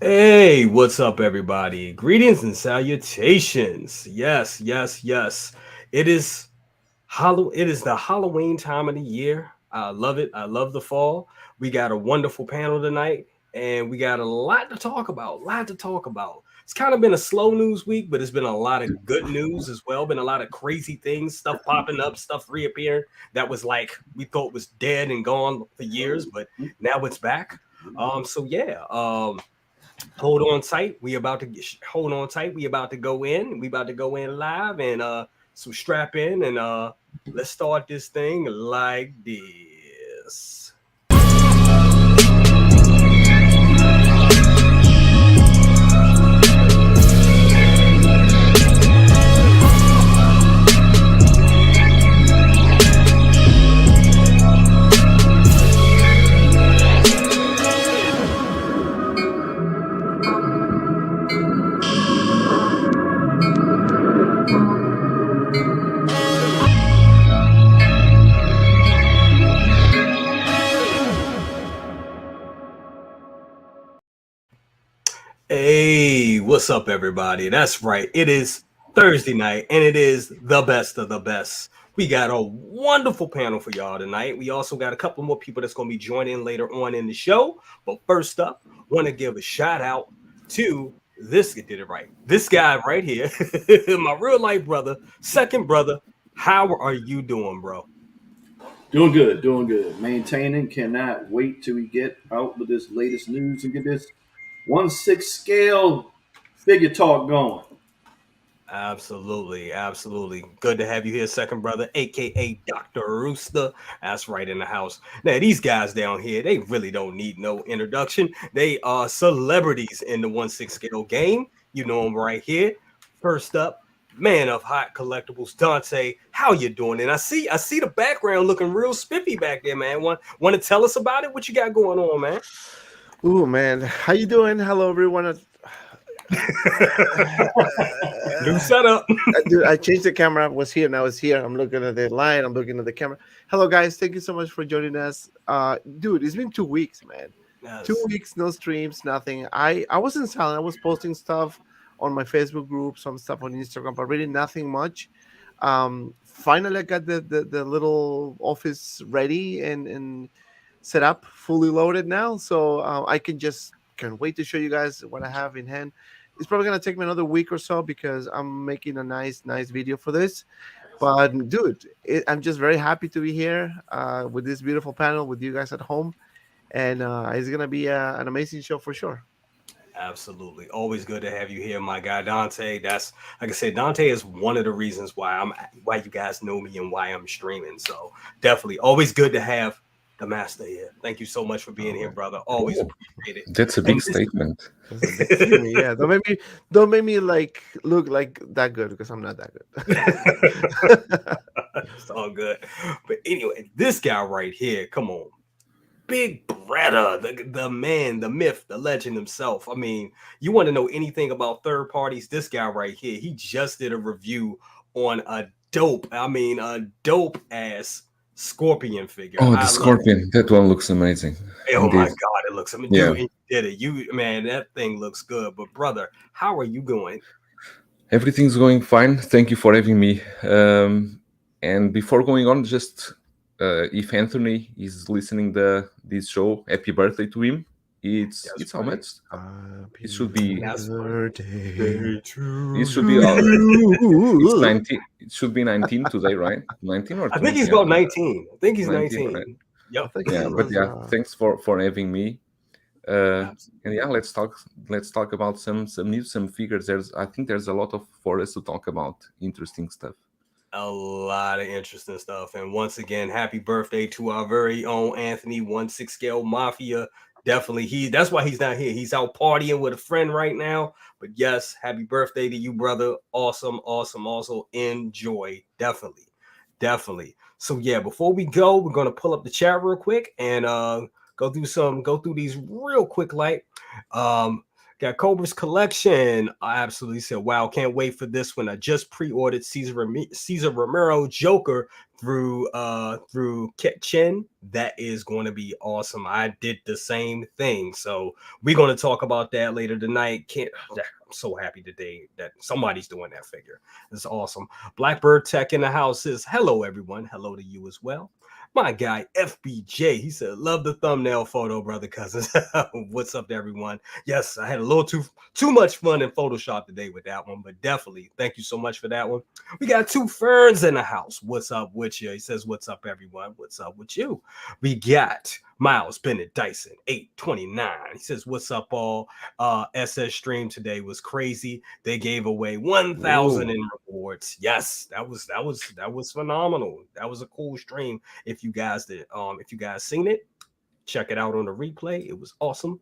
Hey, what's up, everybody? Greetings and salutations. Yes, yes, yes. It is It is the Halloween time of the year. I love it. I love the fall. We got a wonderful panel tonight, and we got a lot to talk about. Lot to talk about. It's kind of been a slow news week, but it's been a lot of good news as well. Been a lot of crazy things, stuff popping up, stuff reappearing that was like we thought was dead and gone for years, but now it's back. So yeah. Hold on tight. Hold on tight. We about to go in. We about to go in live and so strap in and let's start this thing like this. Hey, what's up, everybody? That's right. It is Thursday night, and it is the best of the best. We got a wonderful panel for y'all tonight. We also got a couple more people that's going to be joining later on in the show. But first up, want to give a shout out to this. Did it right. This guy right here, my real life brother, second brother. How are you doing, bro? Doing good, doing good. Maintaining. Cannot wait till we get out with this latest news and get this 1/6 scale figure talk going. Absolutely, absolutely. Good to have you here, second brother, aka Dr. Rooster. That's right in the house. Now, these guys down here, they really don't need no introduction. They are celebrities in the 1/6 scale game. You know them right here. First up, man of Hot Collectibles, Dante. How you doing? And I see the background looking real spiffy back there, man. Want to tell us about it? What you got going on, man? Ooh, man, how you doing? Hello, everyone. New setup. Dude, I changed the camera. I was here, now it's here. I'm looking at the line. I'm looking at the camera. Hello, guys. Thank you so much for joining us. Dude, it's been 2 weeks, man. Two Yes. weeks, no streams, nothing. I wasn't silent. I was posting stuff on my Facebook group, some stuff on Instagram, but really nothing much. Finally, I got the little office ready and set up, fully loaded now, so I can wait to show you guys what I have in hand. It's probably gonna take me another week or so because I'm making a nice video for this. But dude, I'm just very happy to be here with this beautiful panel with you guys at home, and it's gonna be an amazing show for sure. Absolutely. Always good to have you here, my guy Dante. That's like I said, Dante is one of the reasons why you guys know me and why I'm streaming. So definitely always good to have the master here. Thank you so much for being here, Oh, brother. Always Oh, appreciate it. that's a big And this statement. that's a big thing. Yeah, don't make me like look like that good because I'm not that good. it's all good. But anyway, this guy right here, come on. Big Bretta, the man, the myth, the legend himself. I mean, you want to know anything about third parties? This guy right here, he just did a review on a dope ass Scorpion figure. Oh, the I love it. scorpion. That one looks amazing. Oh my Indeed. god, it looks. I mean, Yeah. dude, you did it. You man, that thing looks good. But brother, how are you going? Everything's going fine. Thank you for having me. And before going on, just if Anthony is listening this show, happy birthday to him. That's It's how right. much? It Happy should be That's right. birthday Day it to should be it's you. 19. It should be 19 today, right? 19 or I think 20? he's Yeah, about 19. I think he's 19, right? 19. I Yep. think Yeah, he but was. yeah, thanks for having me. And yeah, Absolutely. let's talk about some news, some figures. I think there's a lot of for us to talk about, interesting stuff. A lot of interesting stuff. And once again, happy birthday to our very own Anthony, 1/6 Scale Mafia. Definitely, that's why he's not here. He's out partying with a friend right now. But yes, happy birthday to you, brother. Awesome, awesome, also enjoy. Definitely, definitely. So yeah, before we go, we're gonna pull up the chat real quick and go through these real quick, like um Got Cobra's collection. I absolutely said, wow, can't wait for this one. I just pre-ordered Caesar Romero Joker through Kitchen. That is going to be awesome. I did the same thing. So we're going to talk about that later tonight. I'm so happy today that somebody's doing that figure. It's awesome. Blackbird Tech in the house says, hello, everyone. Hello to you as well. My guy FBJ, he said, love the thumbnail photo, brother cousins. What's up to everyone? Yes, I had a little too much fun in Photoshop today with that one, but definitely thank you so much for that one. We got two Ferns in the house. What's up with you? He says, what's up, everyone? What's up with you? We got Miles Bennett Dyson 829. He says, what's up, all? SS stream today was crazy. They gave away 1,000 in rewards. Yes, that was phenomenal. That was a cool stream. If you guys seen it, check it out on the replay. It was awesome.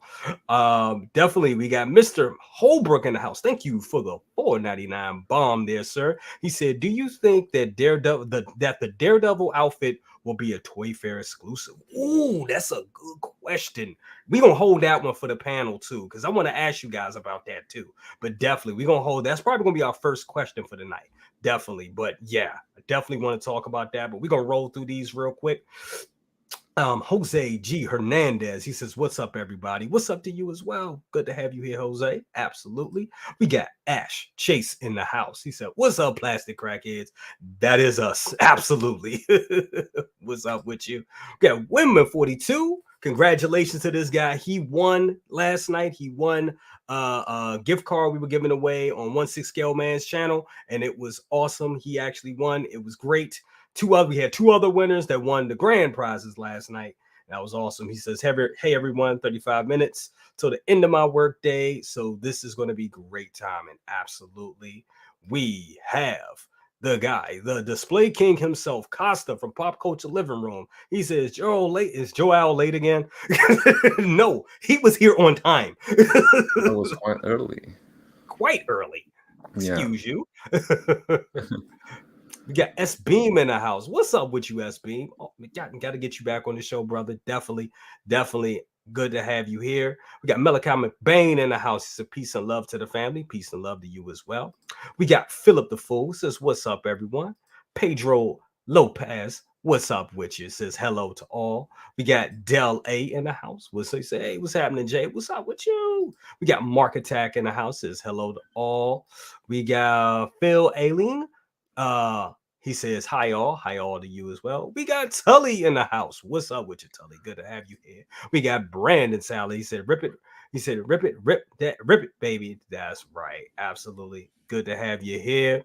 Definitely, we got Mr. Holbrook in the house. Thank you for the $4.99 bomb there, sir. He said, do you think that the Daredevil outfit will be a Toy Fair exclusive? Ooh, that's a good question. We're going to hold that one for the panel, too, because I want to ask you guys about that, too. But definitely, we're going to hold. That's probably going to be our first question for the night. Definitely. But, yeah, I definitely want to talk about that. But we're going to roll through these real quick. Jose G. Hernandez, he says, what's up, everybody? What's up to you as well? Good to have you here, Jose. Absolutely. We got Ash Chase in the house. He said, what's up, plastic crackheads? That is us. Absolutely. What's up with you? We got Women 42. Congratulations to this guy. He won last night. He won a gift card we were giving away on OneSixthScaleMan's channel, and it was awesome. He actually won. It was great. We had two other winners that won the grand prizes last night. That was awesome. He says, hey everyone, 35 minutes till the end of my work day. So this is going to be great timing. Absolutely. We have the guy, the display king himself, Costa from Pop Culture Living Room. He says, is Joel late again? No, he was here on time. That was quite early. Quite early. Excuse you. We got S Beam in the house. What's up with you, S Beam? Oh, we got to get you back on the show, brother. Definitely good to have you here. We got Malachi McBain in the house. He said, peace and love to the family. Peace and love to you as well. We got Philip the Fool. Says, what's up, everyone? Pedro Lopez. What's up with you? Says hello to all. We got Del A in the house. What's he say? Hey, what's happening, Jay? What's up with you? We got Mark Attack in the house. Says hello to all. We got Phil Aileen. He says, hi all to you as well. We got Tully in the house. What's up with you, Tully? Good to have you here. We got Brandon Sally. He said, rip it. He said, rip it, baby. That's right. Absolutely. Good to have you here.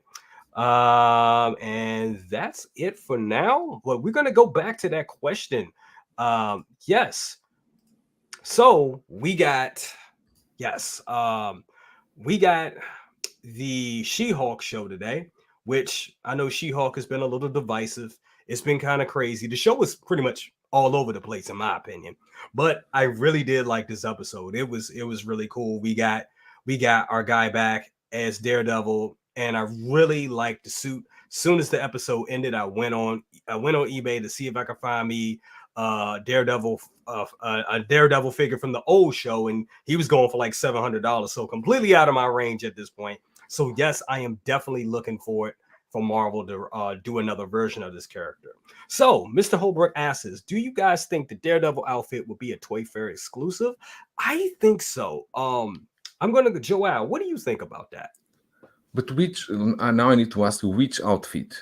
And that's it for now. But we're gonna go back to that question. Yes. So we got the She-Hulk show today, which I know She-Hulk has been a little divisive. It's been kind of crazy. The show was pretty much all over the place, in my opinion. But I really did like this episode. It was really cool. We got our guy back as Daredevil, and I really liked the suit. As soon as the episode ended, I went on eBay to see if I could find me Daredevil, a Daredevil figure from the old show, and he was going for like $700. So completely out of my range at this point. So yes, I am definitely looking for Marvel to do another version of this character. So Mr. Holbrook asks, do you guys think the Daredevil outfit will be a Toy Fair exclusive? I think so. I'm going to go, Joel, what do you think about that? But which, now I need to ask you, which outfit?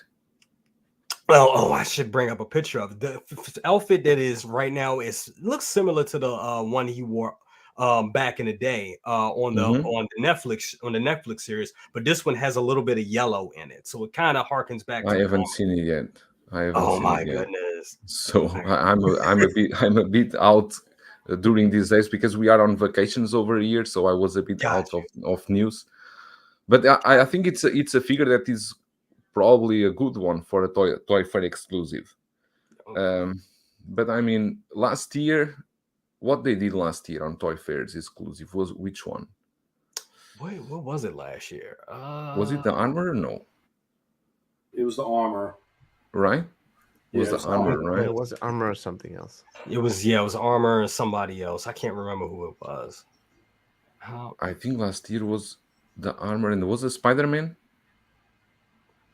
Well, I should bring up a picture of the outfit that is right now. Looks similar to the one he wore back in the day on the Netflix series, but this one has a little bit of yellow in it, so it kind of harkens back. I haven't seen it yet. Oh my goodness! So I'm a bit out during these days because we are on vacations over here, so I was a bit out of news. But I think it's a figure that is probably a good one for a Toy Fair exclusive. But I mean, last year, what they did last year on Toy Fairs exclusive was which one? Wait, what was it last year? Was it the armor? No. It was the armor. Right? It was the armor, right? It was armor or something else. It was armor and somebody else. I can't remember who it was. How I think last year was the armor and was a Spider-Man.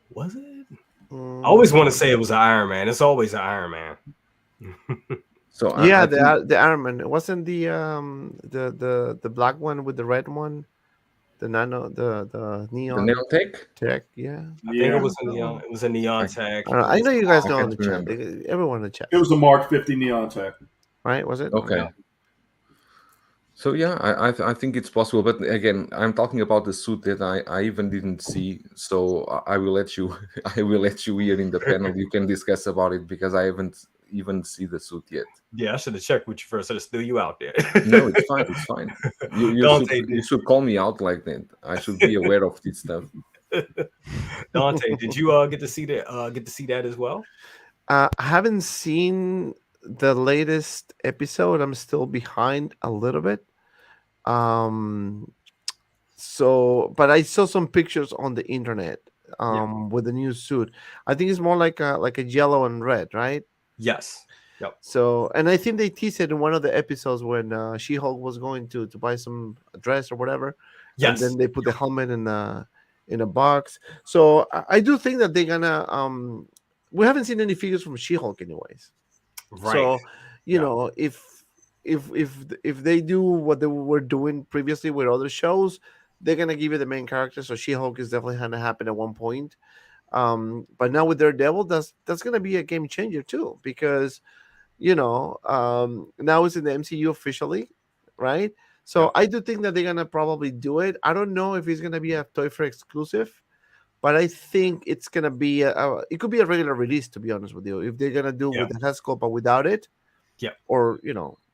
was it? I always want to Mm, say it was an Iron Man. It's always an Iron Man. So I yeah, think the Iron Man. It wasn't the black one with the red one, the nano, the the neon Neon Tech. tech. Yeah, I think it Yeah, was a neon. It was a neon I, tag. I don't know. It I was know you guys I know in can't the chat. remember. Everyone in the chat, it was a Mark 50 Neon Tech. right? Was it? Okay. Okay. Yeah. So yeah, I think it's possible, but again, I'm talking about the suit that I even didn't see. So I will let you I will let you here in the panel. You can discuss about it because I haven't even see the suit yet. yeah. I should have checked with you first. I just threw you out there. No, it's fine. It's fine. Dante You did. should call me out like that. I should be aware of this stuff. Dante, did you get to see that? Get to see that as well? I haven't seen the latest episode. I'm still behind a little bit. Um, but I saw some pictures on the internet Yeah. with the new suit. I think it's more like a yellow and red, right? Yes. Yep. So, and I think they teased it in one of the episodes when She-Hulk was going to buy some dress or whatever, and Yes. then they put the helmet in a box. So I do think that they're gonna. We haven't seen any figures from She-Hulk, anyways. Right. So, Yeah. if they do what they were doing previously with other shows, they're gonna give you the main character. So She-Hulk is definitely gonna happen at one point. But now with Daredevil, that's gonna be a game changer too, because now it's in the MCU officially, right? So Yep. I do think that they're gonna probably do it. I don't know if it's gonna be a Toy Fair exclusive, but I think it's gonna be it could be a regular release, to be honest with you. If they're gonna do Yeah. with the head sculpt but without it, Yep. or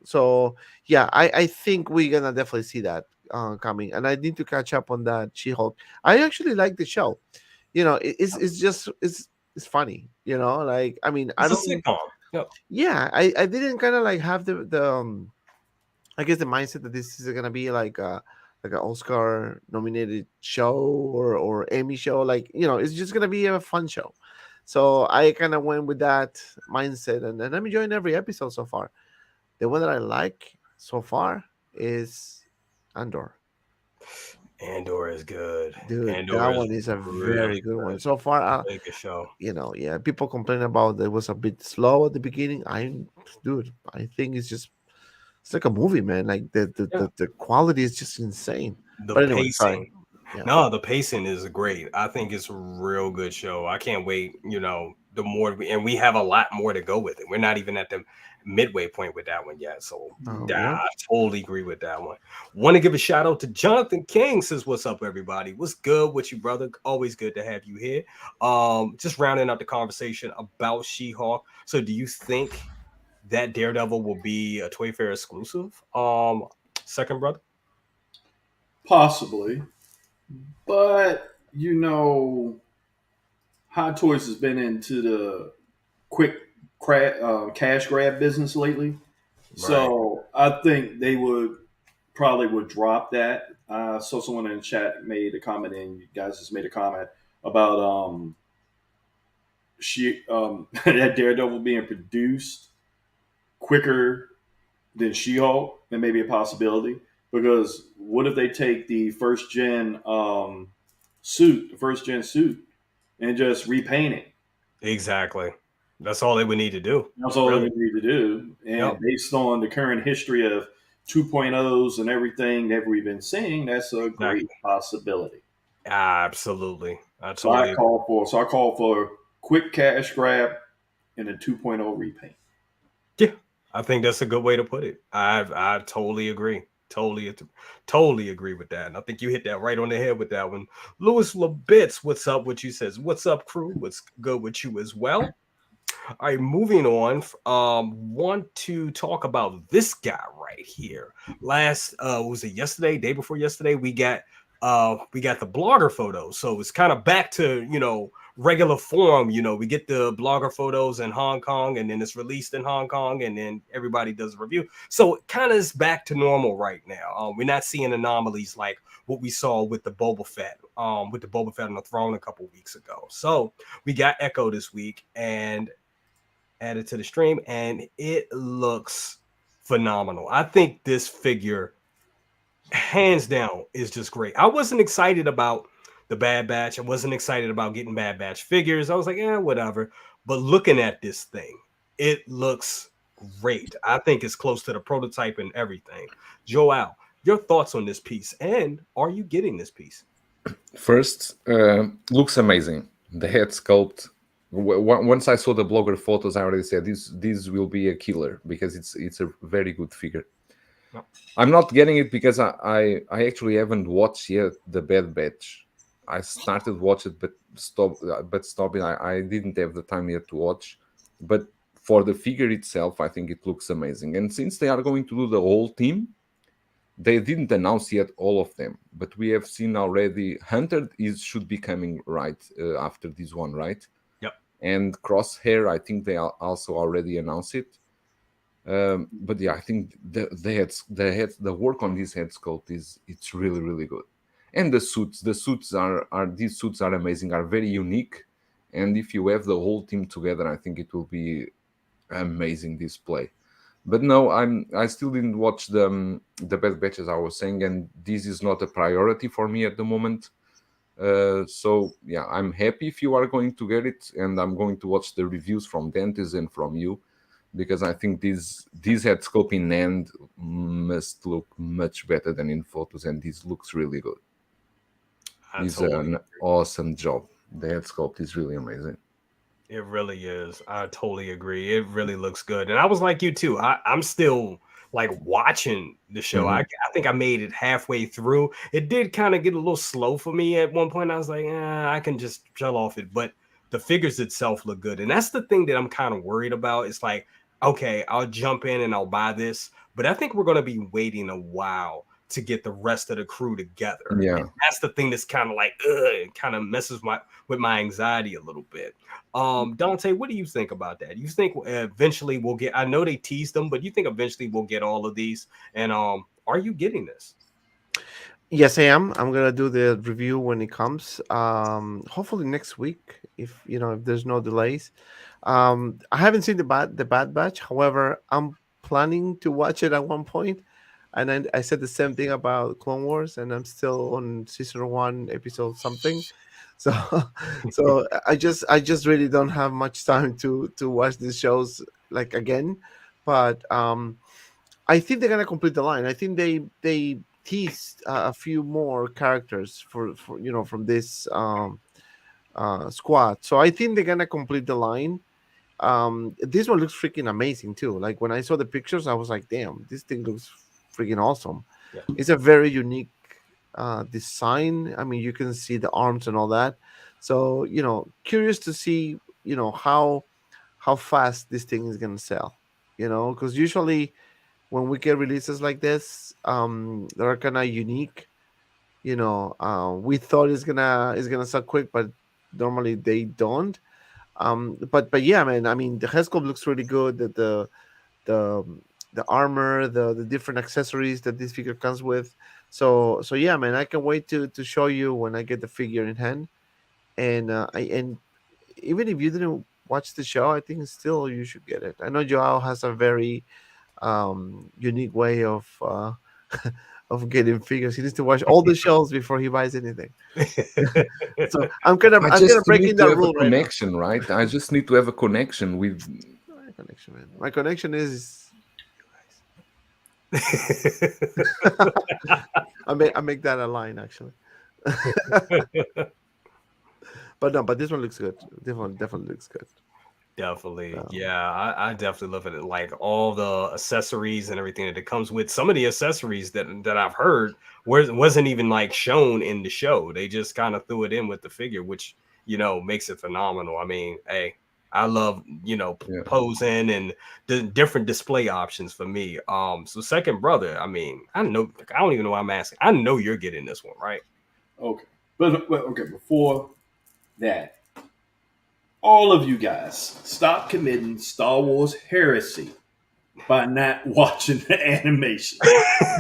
so yeah, I think we're gonna definitely see that coming, and I need to catch up on that She-Hulk. I actually like the show. It's just it's funny. Like, I mean, I It's a don't. sitcom. Yep. Yeah, I didn't kind of like have the I guess the mindset that this is gonna be like an Oscar nominated show or Emmy show. Like, it's just gonna be a fun show. So I kind of went with that mindset, and I'm enjoying every episode so far. The one that I like so far is Andor. Andor is good. Dude, that Andor is one is a very really good one good. so far. Really good show. Yeah, people complain about it was a bit slow at the beginning. Dude, I think it's like a movie, man. Like Yeah. the quality is just insane. The But anyway, sorry. pacing. Yeah. No, the pacing is great. I think it's a real good show. I can't wait. The more and we have a lot more to go with it. We're not even at the midway point with that one yet. So Oh yeah, yeah. I totally agree with that one. Want to give a shout out to Jonathan King. Says, "What's up, everybody? What's good with you, brother? Always good to have you here." Just rounding out the conversation about She-Hulk. So, do you think that Daredevil will be a Toy Fair exclusive? Second brother. Possibly. But, Hot Toys has been into the quick cash grab business lately. Right. So I think they would drop that. I saw someone in the chat made a comment, and you guys just made a comment about that Daredevil being produced quicker than She-Hulk. That may be a possibility, because what if they take the first gen suit, and just repaint it? Exactly. That's all they would need to do. That's all they Really. would need to do. Yep. And based on the current history of 2.0s and everything that we've been seeing, that's a great Exactly. possibility. Absolutely. I So I totally agree. call for quick cash grab and a 2.0 repaint. Yeah. I think that's a good way to put it. I totally agree. Totally agree with that. And I think you hit that right on the head with that one. Louis Labitz, what's up with you? Says, what's up, crew? What's good with you as well? All right, moving on. Want to talk about this guy right here. Last was it yesterday, day before yesterday, we got the blogger photos. So it's kind of back to regular form. We get the blogger photos in Hong Kong, and then it's released in Hong Kong, and then everybody does a review. So it kind of is back to normal right now. We're not seeing anomalies like what we saw with the Boba Fett on the throne a couple weeks ago. So we got Echo this week and added to the stream, and it looks phenomenal. I think this figure hands down, is just great. I wasn't excited about the Bad Batch. I wasn't excited about getting Bad Batch figures. I was like, whatever. But looking at this thing, it looks great. I think it's close to the prototype and everything. Joel, your thoughts on this piece, and are you getting this piece? First, looks amazing. The head sculpt. Once I saw the blogger photos, I already said this will be a killer because it's a very good figure. No. I'm not getting it because I actually haven't watched yet the Bad Batch. I started watching it, but stopping. I didn't have the time yet to watch. But for the figure itself, I think it looks amazing. And since they are going to do the whole team, they didn't announce yet all of them, but we have seen already. Hunter should be coming right after this one, right? Yep. And Crosshair, I think they also already announced it. But yeah, I think the work on this head sculpt it's really really good, and these suits are amazing, are very unique, and if you have the whole team together, I think it will be amazing display. But no, I still didn't watch the Bad Batch, as I was saying, and this is not a priority for me at the moment. So yeah, I'm happy if you are going to get it, and I'm going to watch the reviews from Dantes and from you, because I think this head sculpt in hand must look much better than in photos, and this looks really good. I It's totally an agree. awesome job. The head sculpt is really amazing. It really is. I totally agree. It really looks good. And I was like you too. I'm still like watching the show. I, Hmm. I think I made it halfway through. It did kind of get a little slow for me at one point. I was like, I can just shut off it. But the figures itself look good. And that's the thing that I'm kind of worried about. It's like, okay, I'll jump in and I'll buy this. But I think we're going to be waiting a while to get the rest of the crew together. And Yeah. that's the thing that's kind of like, it kind of messes with my anxiety a little bit. Dante, what do you think about that? You think eventually we'll get? I know they teased them, but you think eventually we'll get all of these? And are you getting this? Yes, I am. I'm gonna do the review when it comes. Hopefully next week, if if there's no delays. I haven't seen the Bad Batch. However, I'm planning to watch it at one point, and I said the same thing about Clone Wars, and I'm still on season one, episode something. So, I just really don't have much time to watch these shows like again, but I think they're gonna complete the line. I think they teased a few more characters for from this squad. So I think they're gonna complete the line. This one looks freaking amazing too. Like when I saw the pictures, I was like, "Damn, this thing looks freaking awesome." Yeah, It's a very unique design. I mean, you can see the arms and all that. So curious to see how fast this thing is gonna sell. Because usually when we get releases like this, they're kind of unique. We thought it's gonna sell quick, but normally they don't. But yeah, man. I mean, the headscope looks really good. The the armor, the different accessories that this figure comes with. So yeah, man. I can wait to show you when I get the figure in hand. And even if you didn't watch the show, I think still you should get it. I know Joao has a very unique way of getting figures. He needs to watch all the shows before he buys anything. So I'm gonna I I'm gonna just break need in to that have a rule right now. connection, right? I just need to have a connection with. My connection, man. My connection is I make that a line actually. But this one looks good. Definitely looks good. Definitely. Um, Yeah, I definitely love it. Like all the accessories and everything that it comes with. Some of the accessories that I've heard wasn't even like shown in the show. They just kind of threw it in with the figure, which makes it phenomenal. I mean, hey, I love Yeah. posing and the different display options for me. So second brother, I mean, I don't even know why I'm asking. I know you're getting this one, right? Okay. But okay, before that, all of you guys stop committing Star Wars heresy by not watching the animation.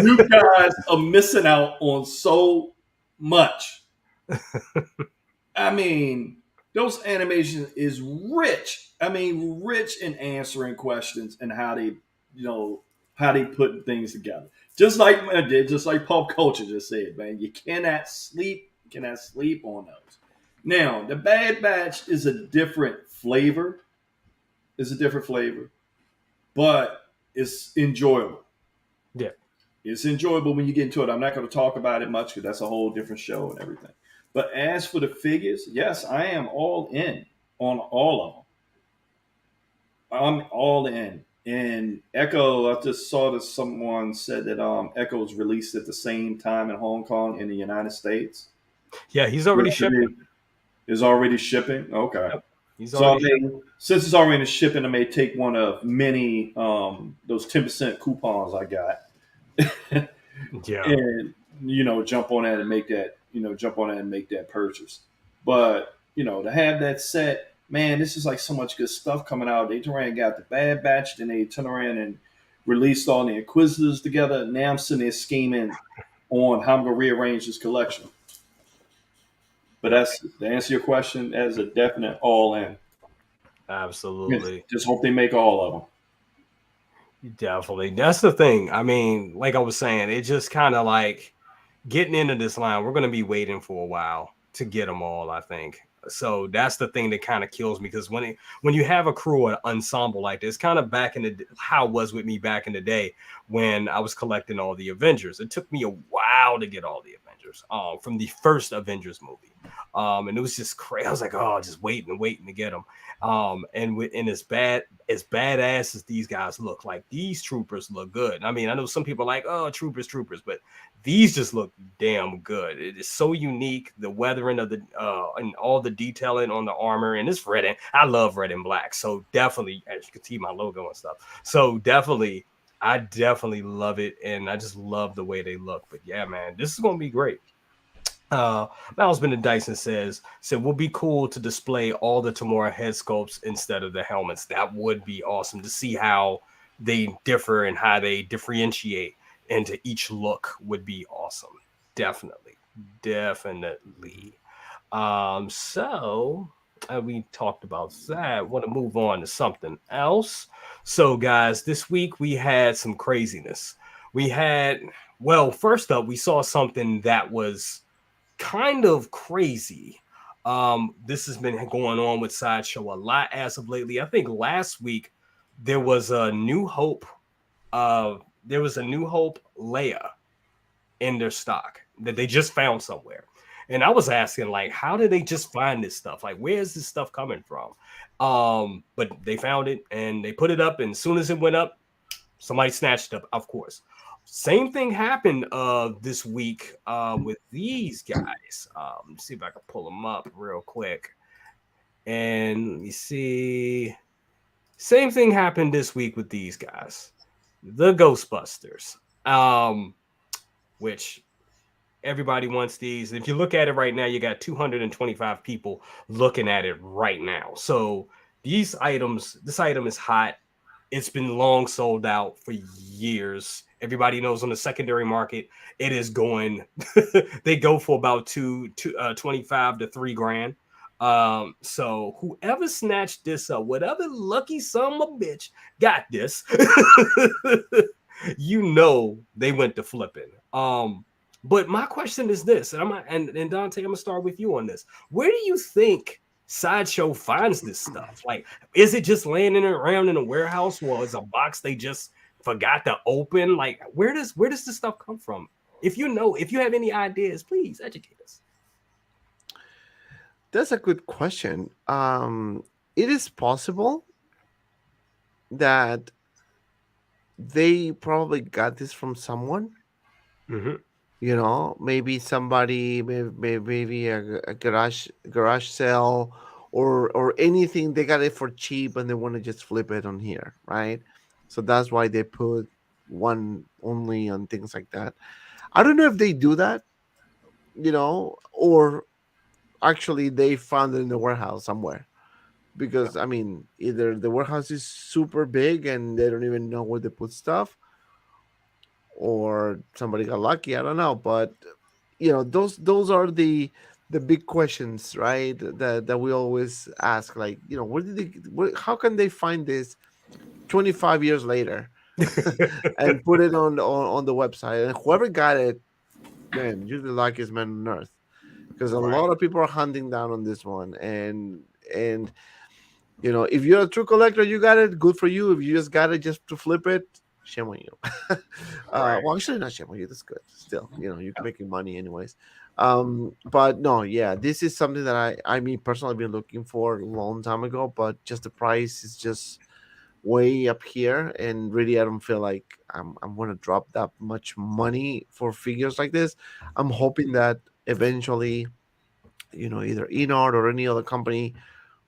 You guys are missing out on so much. I mean, those animations is rich. I mean, rich in answering questions and how they put things together. just like pop culture just said, man. You cannot sleep. You cannot sleep on those. Now, the Bad Batch is a different flavor. It's a different flavor, but it's enjoyable. Yeah. It's enjoyable when you get into it. I'm not going to talk about it much because that's a whole different show and everything. But as for the figures, yes, I am all in on all of them. I'm all in. And Echo, I just saw that someone said that Echo was released at the same time in Hong Kong in the United States. Yeah, he's already shipping. Is already shipping. Okay. Yep. He's So already since it's already shipping, I may take one of many those 10% coupons I got, yeah. and jump on that and make that purchase. But to have that set, man, this is like so much good stuff coming out. They turned around and got the Bad Batch, then they turned around and released all the Inquisitors together. Now I'm sitting there scheming on how I'm gonna rearrange this collection. But that's to answer your question as a definite all in. Absolutely. Just hope they make all of them. Definitely. That's the thing. I mean, like I was saying, it just kind of like getting into this line, we're going to be waiting for a while to get them all, I think. So that's the thing that kind of kills me, because when you have a crew, an ensemble like this, kind of back in the how it was with me back in the day when I was collecting all the Avengers. It took me a while to get all the Avengers from the first Avengers movie. And it was just crazy. I was like, oh, just waiting to get them. And as badass as these guys look, like these troopers look good. I mean, I know some people are like, oh, troopers, but these just look damn good. It is so unique. The weathering of the and all the detailing on the armor, and it's red. And I love red and black. So definitely, as you can see my logo and stuff. So definitely, I definitely love it, and I just love the way they look. But yeah, man, this is gonna be great. Miles Bennett Dyson said would be cool to display all the Tamora head sculpts instead of the helmets. That would be awesome to see how they differ and how they differentiate into each look. Would be awesome. Definitely. So we talked about that. Want to move on to something else. So guys, this week we had some craziness. First up, we saw something that was kind of crazy. This has been going on with Sideshow a lot as of lately. I think last week there was a New Hope. There was a New Hope Leia in their stock that they just found somewhere. And I was asking, like, how did they just find this stuff? Like, where is this stuff coming from? But they found it and they put it up. And as soon as it went up, somebody snatched it up, of course. Same thing happened this week with these guys. Let's see if I can pull them up real quick. And you see, same thing happened this week with these guys, the Ghostbusters, which everybody wants these. If you look at it right now, you got 225 people looking at it right now. So this item is hot. It's been long sold out for years. Everybody knows on the secondary market, it is going. They go for about 25 to $3,000. So whoever snatched this up, whatever lucky son of a bitch got this, they went to flipping. But my question is this, and Dante, I'm gonna start with you on this. Where do you think Sideshow finds this stuff? Like, is it just laying around in a warehouse, or is a box they just forgot to open? Like, where does this stuff come from? If you have any ideas, please educate us. That's a good question. It is possible that they probably got this from someone. Mm-hmm. Maybe somebody, maybe a garage sale, or anything. They got it for cheap and they want to just flip it on here, right? So that's why they put one only on things like that. I don't know if they do that, or actually they found it in the warehouse somewhere. Because I mean, either the warehouse is super big and they don't even know where they put stuff, or somebody got lucky. I don't know, but those are the big questions, right? That we always ask. Like, how can they find this 25 years later? and put it on the website. And whoever got it, man, you're the luckiest man on earth. Because a Right. lot of people are hunting down on this one, and if you're a true collector, you got it. Good for you. If you just got it just to flip it, shame on you. Right. Well, actually, not shame on you. That's good. Still, you're making money anyways. But no, yeah, this is something that I mean personally been looking for a long time ago, but just the price is just way up here, and really, I don't feel like I'm gonna drop that much money for figures like this. I'm hoping that eventually, either Enart or any other company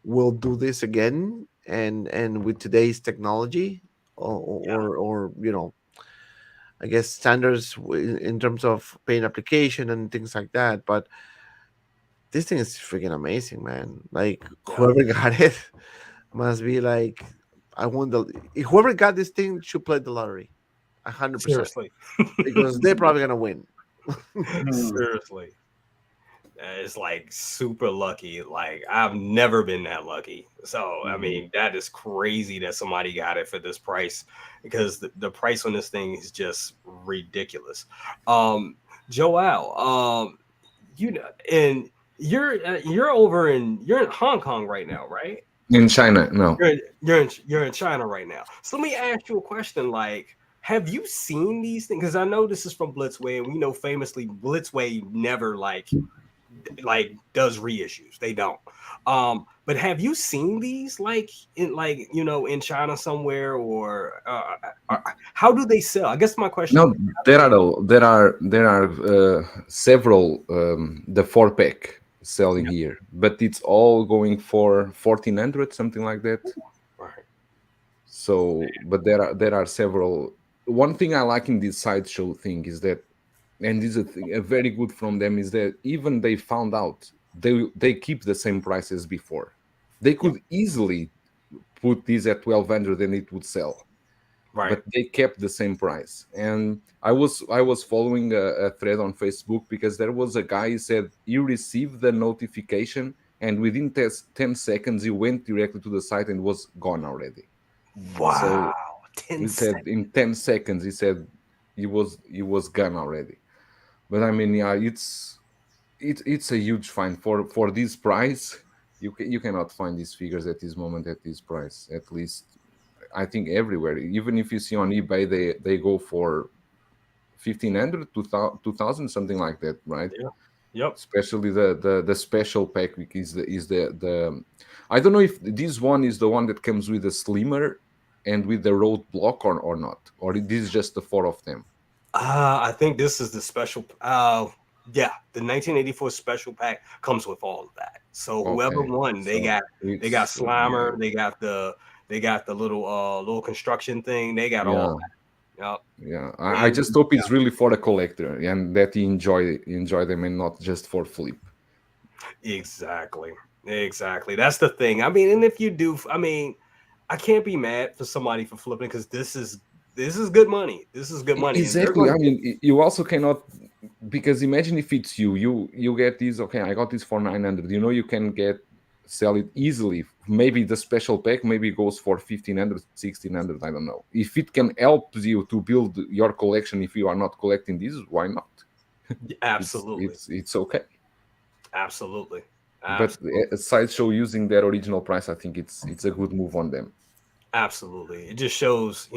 will do this again, and with today's technology, or I guess standards in terms of paying application and things like that. But this thing is freaking amazing, man. Like Yeah. whoever got it must be like, I won the. Whoever got this thing should play the lottery, 100%, Seriously. because they're probably gonna win. Seriously. It's like super lucky. Like I've never been that lucky. So I mean, that is crazy that somebody got it for this price, because the price on this thing is just ridiculous. Joel, and you're in Hong Kong right now, right? In China, no. You're in China right now. So let me ask you a question. Like, have you seen these things? Because I know this is from Blitzway, and we know famously Blitzway never like does reissues. They don't. But have you seen these in China somewhere, or how do they sell? I guess my question No, is, there are several the 4 pack selling yeah, here, but it's all going for 1400, something like that. right, So, but there are several. One thing I like in this sideshow thing is that, and this is a very good from them, is that even they found out they keep the same price as before. They yeah, could easily put this at 1200 and it would sell, right, but they kept the same price. And I was following a thread on Facebook, because there was a guy who said he received the notification, and within 10 seconds he went directly to the site and was gone already. So wow, 10 he said seconds, in 10 seconds he said he was gone already. But I mean, yeah, it's a huge find for this price. You cannot find these figures at this moment at this price. At least I think everywhere. Even if you see on eBay, they go for 1500, 2000, something like that, right? yeah, yep. Especially the special pack, which is the I don't know if this one is the one that comes with a slimmer and with the road block, or not, or this is just the four of them. I think this is the special. Yeah, the 1984 special pack comes with all of that. So whoever Okay, won, they so got it's Slimer, they got the little construction thing. They got all yeah. that. Yep. Yeah, I And just hope it's really for the collector and that he enjoy them and not just for flip. exactly, exactly. That's the thing. I mean, and if you do, I mean, I can't be mad for somebody for flipping, because this is good money. This is good money, and they're Exactly. going I to get. mean, you also cannot, because imagine if it's you get this. Okay, I got this for 900. You can sell it easily. Maybe the special pack maybe goes for 1500, 1600. I don't know. If it can help you to build your collection, if you are not collecting this, why not? It's Absolutely, it's it's okay. absolutely, But absolutely. a sideshow using their original price, I think it's a good move on them. Absolutely. It just shows,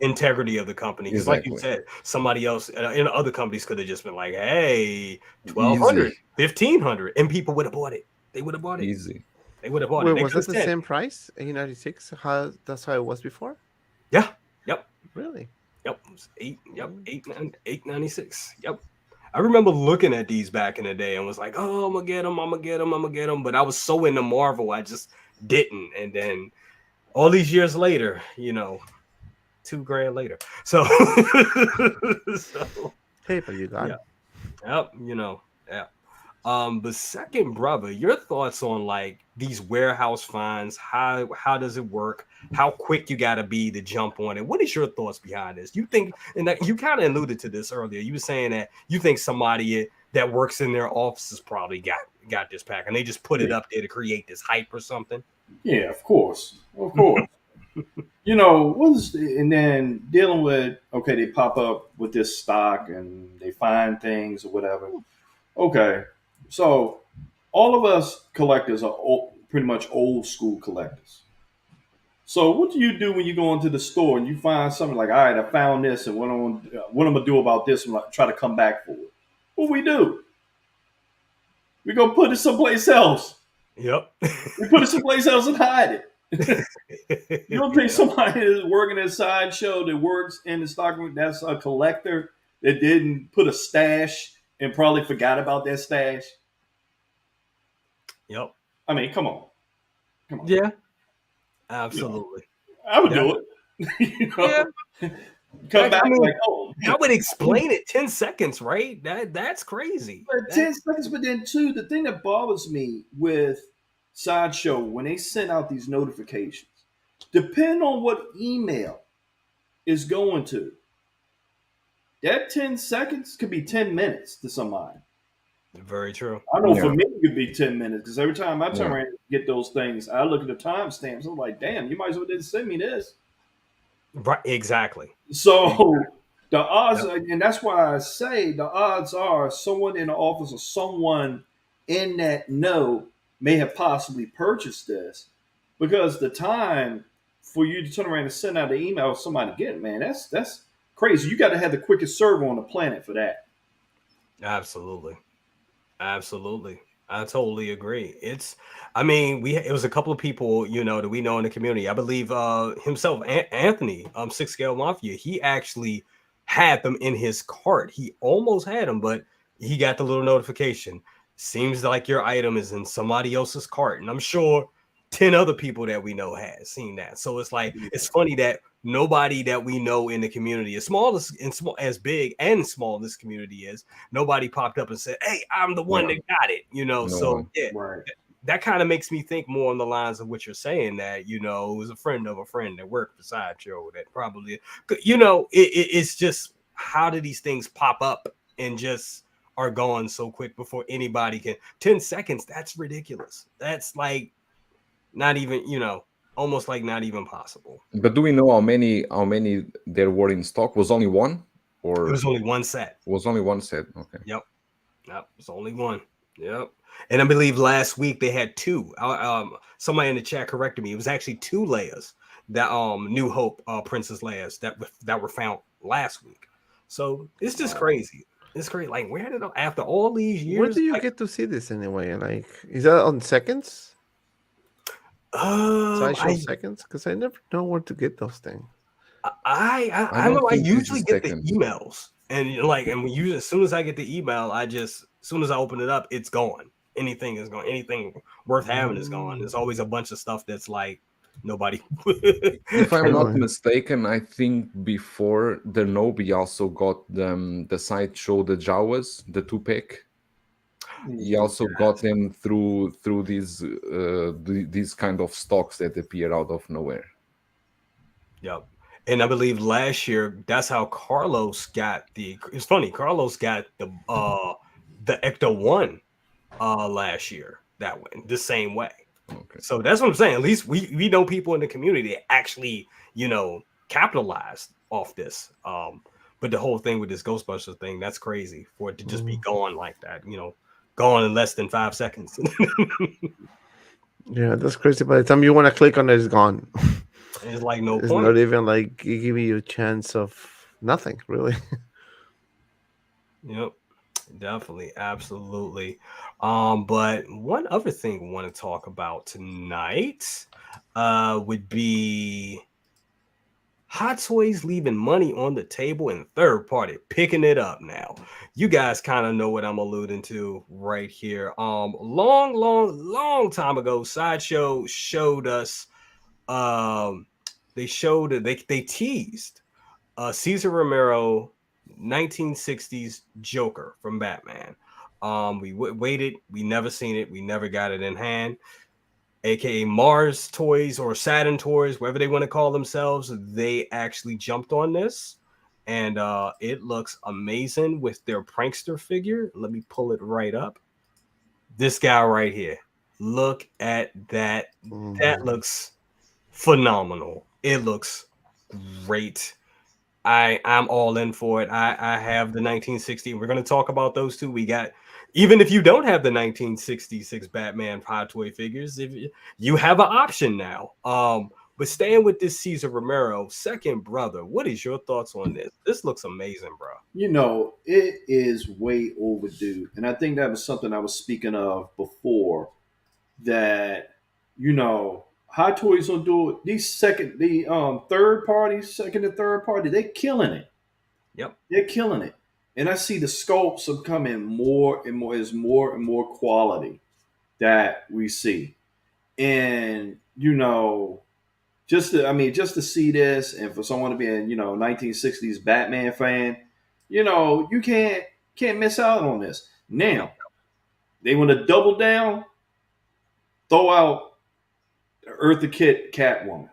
integrity of the company. Because, like you Exactly. said, somebody else in other companies could have just been like, hey, Easy, 1200, 1500, and people would have bought it. They would have bought it. easy. They would have bought Wait, it. They was could have that the said, same price in '96? How That's how it was before? yeah, yep, Really? yep, it was eight, yep, Mm. 896. Yep. I remember looking at these back in the day and was like, oh, I'm gonna get them, I'm gonna get them, I'm gonna get them. But I was so into Marvel, I just didn't. And then all these years later, $2,000 later. So, so Hey, but you got yeah, it. yep, yeah. But second, brother, your thoughts on like these warehouse finds? How does it work? How quick you got to be to jump on it? What is your thoughts behind this? You think, and that, you kind of alluded to this earlier. You were saying that you think somebody that works in their offices probably got this pack, and they just put it up there to create this hype or something. Yeah, of course, of course. You know, and then dealing with, okay, they pop up with this stock and they find things or whatever. Okay, so all of us collectors are pretty much old school collectors. So what do you do when you go into the store and you find something like, all right, I found this, and what I'm gonna do about this? And like, try to come back for it. What we do? We go put it someplace else. Yep. We put it someplace else and hide it. You don't think somebody that's working at Sideshow that works in the stock room, that's a collector that didn't put a stash and probably forgot about that stash? Yep. I mean, come on. Yeah. Absolutely. I would do it. You know? Yeah. Come back like, oh. That would explain it. 10 seconds, right? That's crazy. But 10 seconds, but then too, the thing that bothers me with Sideshow when they send out these notifications, depending on what email is going to, that 10 seconds could be 10 minutes to somebody. Very true. I know for me it could be 10 minutes because every time I turn around and get those things, I look at the timestamps. I'm like, damn, you might as well didn't send me this. Right, exactly. So the odds, and that's why I say the odds are someone in the office or someone in that know may have possibly purchased this, because the time for you to turn around and send out an email to somebody to get it, man, that's crazy. You got to have the quickest server on the planet for that. Absolutely. Absolutely. I totally agree. It was a couple of people, that we know in the community. I believe himself, Anthony, Scale Mafia, he actually had them in his cart. He almost had them, but he got the little notification. Seems like your item is in somebody else's cart. And I'm sure 10 other people that we know has seen that. So it's like, it's funny that nobody that we know in the community, as big and small this community is, nobody popped up and said, hey, I'm the one that got it, so yeah, that kind of makes me think more on the lines of what you're saying, that, it was a friend of a friend that worked for Sideshow that probably, it's just, how do these things pop up and just are gone so quick before anybody can? 10 seconds, that's ridiculous. That's like not even, almost like not even possible. But do we know how many there were in stock? Was only one, or it was only one set? Was only one set. Okay. Yep. It's only one. Yep. And I believe last week they had two. Somebody in the chat corrected me. It was actually two Leias, that New Hope Princess Leias that were found last week. So it's just crazy. It's crazy. Like, where did, after all these years, where do you get to see this anyway? Like, is that on Seconds? Sideshow Seconds? Because I never know where to get those things. I know I usually get the emails, and as soon as I get the email, as soon as I open it up, it's gone. Anything is gone. Anything worth having is gone. There's always a bunch of stuff that's like nobody. If I'm not mistaken, I think before the Nobi also got the Sideshow, the Jawas, the 2-pack. He also got them through these kind of stocks that appear out of nowhere. Yep. And I believe last year, that's how Carlos got it's funny, Carlos got the Ecto 1 last year that way, the same way. Okay. So that's what I'm saying. At least we know people in the community that actually, capitalized off this. But the whole thing with this Ghostbusters thing, that's crazy for it to just be gone like that, gone in less than 5 seconds. Yeah, that's crazy. By the time you want to click on it, it's gone. It's like no it's point. Not even like giving you a chance of nothing, really. Yep, definitely, absolutely. But one other thing we want to talk about tonight would be Hot Toys leaving money on the table and third party picking it up now. You guys kind of know what I'm alluding to right here. Long time ago, Sideshow showed us. They teased Cesar Romero 1960s Joker from Batman. We waited, we never seen it, we never got it in hand. AKA Mars Toys or Saturn Toys, whatever they want to call themselves, they actually jumped on this, and it looks amazing with their prankster figure. Let me pull it right up. This guy right here. Look at that. That looks phenomenal. It looks great. I'm all in for it. I have the 1960. We're going to talk about those two. We got, even if you don't have the 1966 Batman Hot Toy figures, if you have an option now. But staying with this Cesar Romero second brother, what is your thoughts on this? This looks amazing, bro. You know, it is way overdue. And I think that was something I was speaking of before, that, you know, Hot Toys don't do it. The third party, second and third party, they're killing it. Yep. They're killing it. And I see the sculpts are coming more and more, is more and more quality that we see. And, you know, just to see this, and for someone to be a, you know, 1960s Batman fan, you know, you can't miss out on this. Now, they want to double down, throw out Eartha Kitt Catwoman.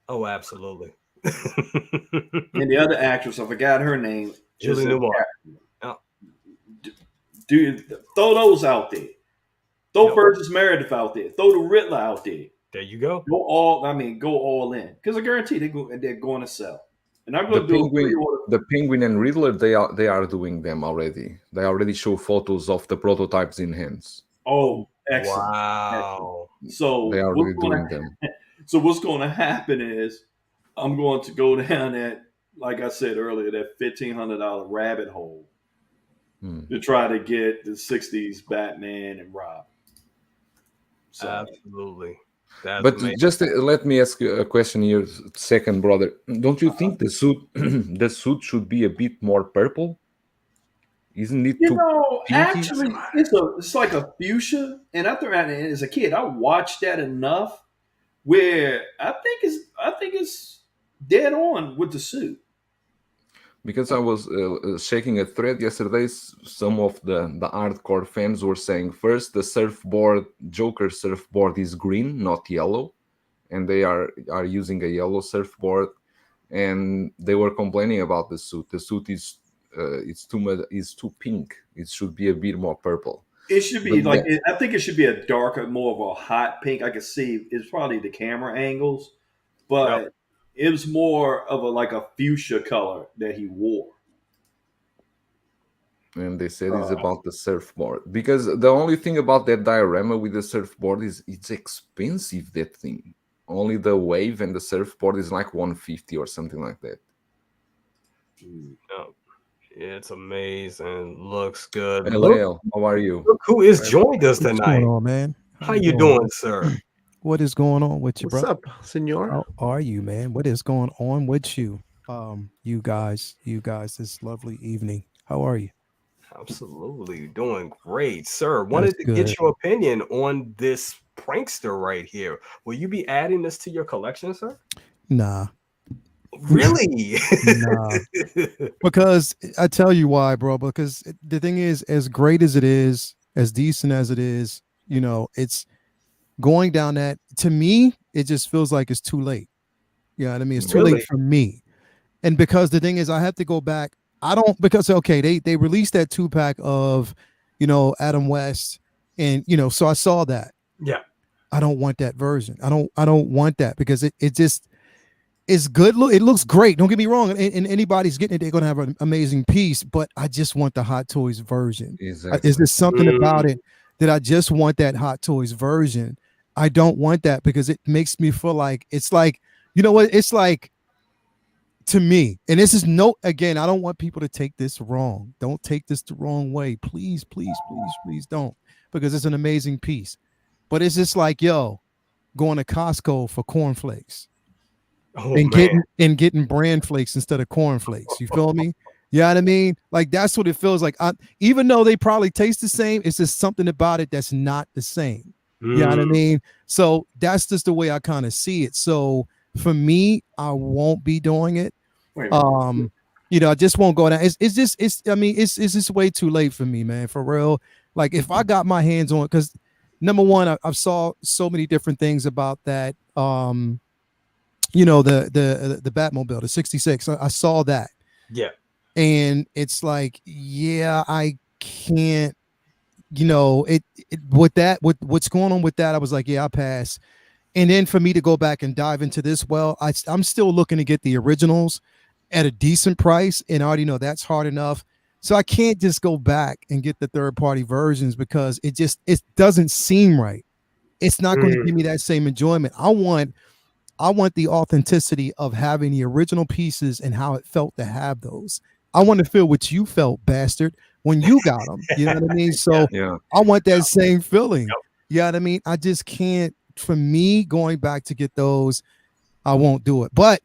Oh, absolutely. And the other actress, I forgot her name. Julie Newmar. Oh. Dude, throw those out there. Throw Burgess Meredith out there. Throw the Riddler out there. There you go. Go all in, because I guarantee they're going to sell. And I'm going to do the Penguin and Riddler. They are doing them already. They already show photos of the prototypes in hands. Oh, excellent! Wow. Excellent. So they are already doing them. So what's going to happen is I'm going to go down that, like I said earlier, that $1,500 rabbit hole to try to get the '60s Batman and Robin. So, absolutely. That's but amazing. Just let me ask you a question here, second brother. Don't you think the suit should be a bit more purple? Isn't it too pinky? Actually, it's like a fuchsia. And I thought, as a kid, I watched that enough where I think it's dead on with the suit. Because I was shaking a thread yesterday, some of the hardcore fans were saying, first, the surfboard, Joker surfboard is green, not yellow, and they are using a yellow surfboard, and they were complaining about the suit. The suit is too pink. It should be a bit more purple. It should be I think it should be a darker, more of a hot pink. I can see it's probably the camera angles, but. Yep. It was more of a fuchsia color that he wore. And they said it's about the surfboard. Because the only thing about that diorama with the surfboard is it's expensive, that thing. Only the wave and the surfboard is like $150 or something like that. Oh, it's amazing. Looks good. Hello, how are you? Look who is joined us tonight. What's going on, man? How you doing, sir? What is going on with you, bro? What's up, senor? How are you, man? What is going on with you? You guys, this lovely evening. How are you? Absolutely doing great, sir. Wanted to get your opinion on this prankster right here. Will you be adding this to your collection, sir? Nah. Really? Nah. Because I tell you why, bro. Because the thing is, as great as it is, as decent as it is, you know, it's going down that, to me, it just feels like it's too late. You know what I mean? It's too late for me. And because the thing is, I have to go back. Because they released that 2-pack of, you know, Adam West, and, you know, so I saw that. Yeah. I don't want that version. I don't want that, because it just is good. It looks great. Don't get me wrong. And anybody's getting it, they're going to have an amazing piece, but I just want the Hot Toys version. Exactly. Is there something about it that I just want that Hot Toys version? I don't want that, because it makes me feel like, it's like, you know what? It's like, to me, and this is again, I don't want people to take this wrong. Don't take this the wrong way. Please, please, please, please don't, because it's an amazing piece. But it's just like, yo, going to Costco for cornflakes and getting bran flakes instead of cornflakes. You feel me? You know what I mean? Like, that's what it feels like. Even though they probably taste the same, it's just something about it that's not the same. You know what I mean? So that's just the way I kind of see it. So for me, I won't be doing it. You know, I just won't go down. It's just way too late for me, man. For real. Like, if I got my hands on, because number one, I saw so many different things about that. You know, the Batmobile, the 66. I saw that. Yeah. And it's like, yeah, I can't. You know, what's going on with that, I was like, yeah, I'll pass. And then for me to go back and dive into this, well, I'm still looking to get the originals at a decent price, and I already know that's hard enough. So I can't just go back and get the third party versions because it doesn't seem right. It's not going to give me that same enjoyment. I want the authenticity of having the original pieces and how it felt to have those. I want to feel what you felt, bastard, when you got them. You know what I mean? So Yeah. I want that same feeling. You know what I mean? I just can't. For me, going back to get those, I won't do it. But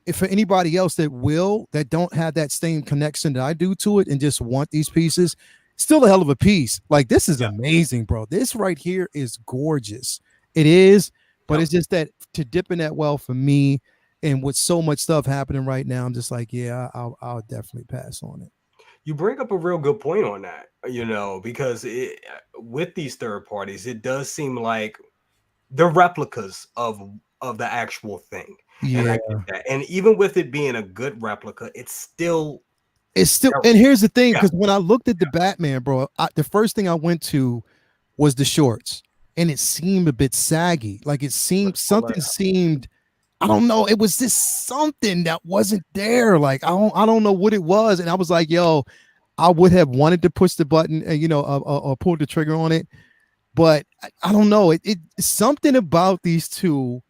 if for anybody else that don't have that same connection that I do to it and just want these pieces, still a hell of a piece. Like, this is amazing, bro. This right here is gorgeous. It is, but it's just that to dip in that well for me, and with so much stuff happening right now, I'm just like, yeah, I'll definitely pass on it. You bring up a real good point on that, because with these third parties, it does seem like the replicas of the actual thing. Yeah. And I get that. And even with it being a good replica, it's still. And here's the thing, because when I looked at the Batman, bro, the first thing I went to was the shorts, and it seemed a bit saggy. Like something seemed, I don't know. It was just something that wasn't there. Like, I don't know what it was. And I was like, yo, I would have wanted to push the button and, or pull the trigger on it. But I don't know. It something about these two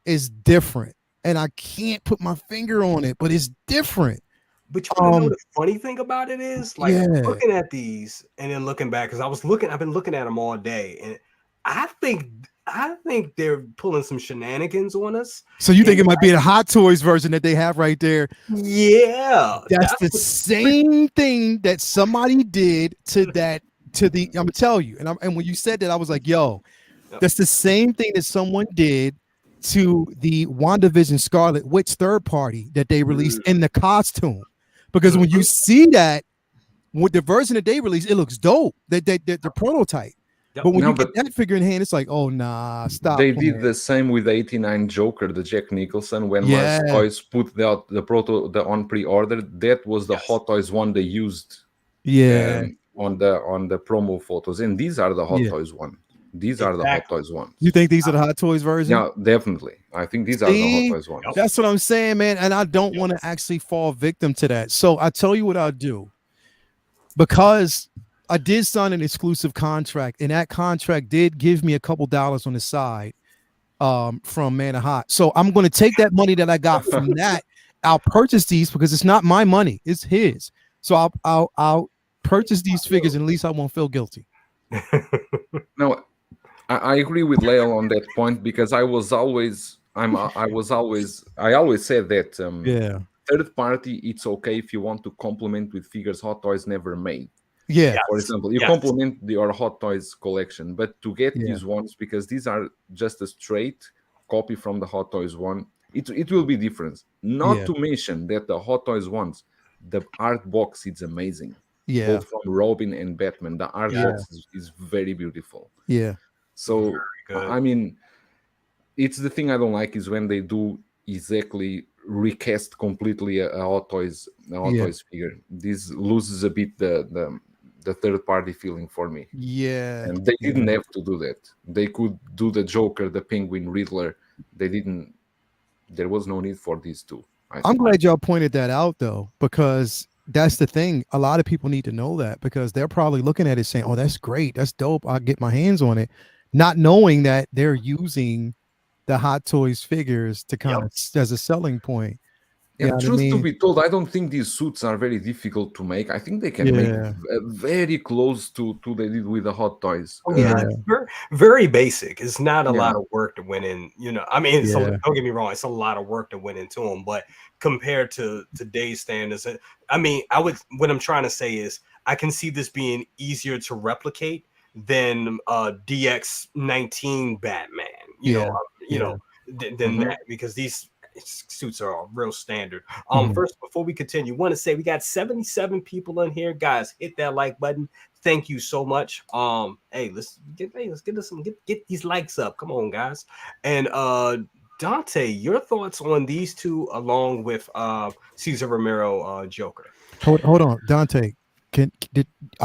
is different. And I can't put my finger on it, but it's different. But you know the funny thing about it is, like, looking at these and then looking back, because I've been looking at them all day, and I think they're pulling some shenanigans on us. So you think it might be a Hot Toys version that they have right there? Yeah, that's the same thing that somebody did to the. I'm gonna tell you, and when you said that, I was like, yo, that's the same thing that someone did to the WandaVision Scarlet Witch third party that they released in the costume. Because when you see that with the version that they released, it looks dope. The prototype. But when you get that figure in hand, it's like, oh nah, stop. They did the same with the '89 Joker, the Jack Nicholson, when Mars Toys put the on pre-order. That was the Hot Toys one they used. On the promo photos, and these are the Hot Toys one. These are the Hot Toys ones. You think these are the Hot Toys version? Yeah, definitely. I think these are the Hot Toys ones. That's what I'm saying, man. And I don't want to actually fall victim to that. So I tell you what I'll do. Because I did sign an exclusive contract, and that contract did give me a couple dollars on the side from Man of Hot. So I'm going to take that money that I got from that. I'll purchase these because it's not my money; it's his. So I'll purchase these figures, and at least I won't feel guilty. No, I agree with Lael on that point, because I always said that third party, it's okay if you want to complement with figures Hot Toys never made. For example, you complement your Hot Toys collection, but to get these ones, because these are just a straight copy from the Hot Toys one, it will be different. Not to mention that the Hot Toys ones, the art box is amazing. Both from Robin and Batman, the art box is very beautiful. So I mean, it's the thing I don't like is when they do exactly recast completely a Hot Toys figure. This loses a bit the third party feeling for me. And they didn't have to do that. They could do the Joker, the Penguin, Riddler. They didn't. There was no need for these two. I'm glad y'all pointed that out, though, because that's the thing. A lot of people need to know that, because they're probably looking at it saying, oh, that's great. That's dope. I'll get my hands on it. Not knowing that they're using the Hot Toys figures to kind of as a selling point. Yeah, truth to be told, I don't think these suits are very difficult to make. I think they can make very close to they did with the Hot Toys. Very, very basic. It's not a lot of work to win in. I mean, don't get me wrong, it's a lot of work to win into them. But compared to today's standards, I mean, what I'm trying to say is I can see this being easier to replicate than DX19 Batman. Than that, because these suits are real standard. First, before we continue, want to say we got 77 people in here, guys. Hit that like button. Thank you so much. Let's get these likes up. Come on, guys. And Dante, your thoughts on these two along with Cesar Romero Joker? Hold on, Dante. I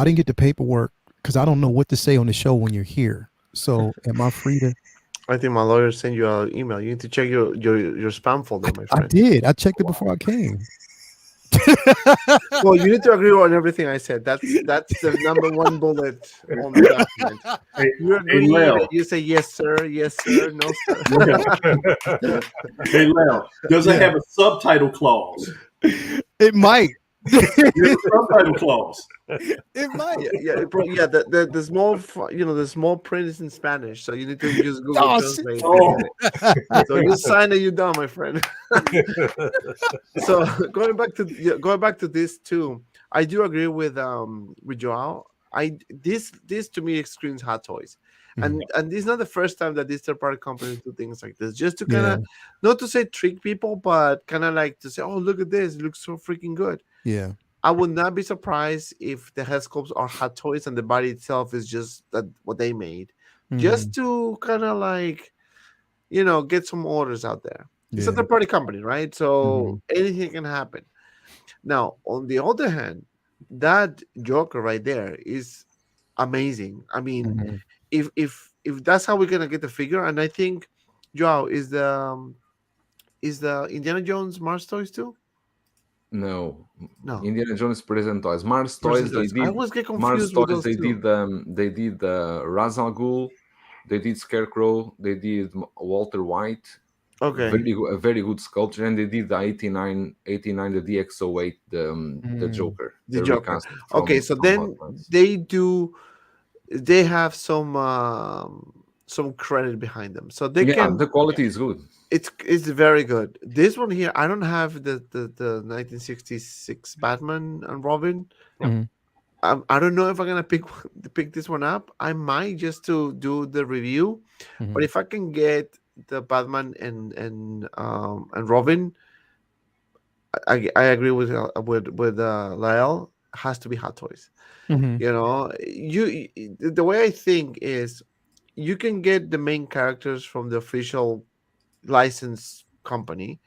didn't get the paperwork because I don't know what to say on the show when you're here. So am I free to? I think my lawyer sent you an email. You need to check your spam folder, my I friend. did. I checked it before I came. Well, you need to agree on everything I said. That's the number one bullet on the document. Hey, You hey agree Lel. that you say yes, sir, no, sir. Hey, Lel, does it Yeah. have a subtitle clause? It might. There's a subtitle clause. It might. Yeah. The small, the small print is in Spanish, so you need to use Google Oh, Translate. Oh. So you sign it, you're done, my friend. So going back to this too, I do agree with Joao. This to me screams Hot Toys, and this is not the first time that these third party companies do things like this, just to kind of not to say trick people, but kind of like to say, oh, look at this, it looks so freaking good. Yeah. I would not be surprised if the head sculpts are Hot Toys and the body itself is just what they made, just to kind of like, get some orders out there. It's a third party company, right? So anything can happen. Now, on the other hand, that Joker right there is amazing. I mean, if that's how we're gonna get the figure, and I think, Joao, is the Indiana Jones Mars Toys too? No, No. Indiana Jones present toys. Mars toys. They I did always get Mars confused with toys. those two. They did Ra's al Ghul. They did Scarecrow. They did Walter White. Okay. A very good sculpture, and they did the 89, the DX08, the Joker. The Joker. Okay, so then they have some credit behind them, so they can. The quality is good. It's very good. This one here, I don't have the 1966 Batman and Robin. I don't know if I'm gonna pick this one up. I might just to do the review, but if I can get the Batman and Robin, I agree with Lyle. Has to be Hot Toys. The way I think is you can get the main characters from the official licensed company,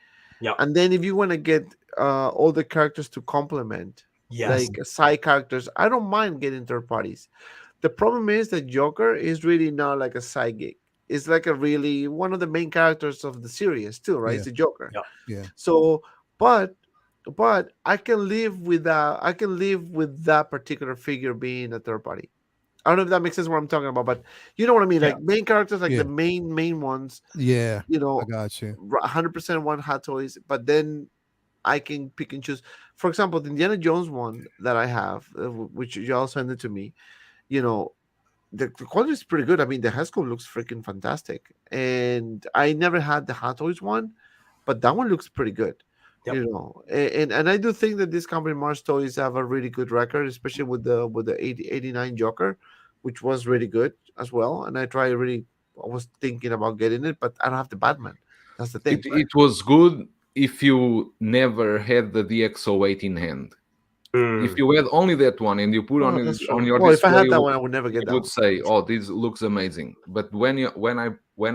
and then if you want to get all the characters to complement, like side characters, I don't mind getting third parties. The problem is that Joker is really not like a side gig. It's like a really one of the main characters of the series too, right? It's the Joker. Yeah. So, but I can live with that. I can live with that particular figure being a third party. I don't know if that makes sense what I'm talking about, but you know what I mean? Like main characters, like the main ones. Yeah. I got you. 100% one Hot Toys, but then I can pick and choose. For example, the Indiana Jones one that I have, which you all sent it to me, the quality is pretty good. I mean, the Haskell looks freaking fantastic. And I never had the Hot Toys one, but that one looks pretty good. And I do think that this company Mars Toys have a really good record, especially with the 89 Joker, which was really good as well. And I was thinking about getting it, but I don't have the Batman. That's the thing. It was good if you never had the DX08 in hand. If you had only that one and you put on your display, if I had that one, I would never get that. You would say, "Oh, this looks amazing." But when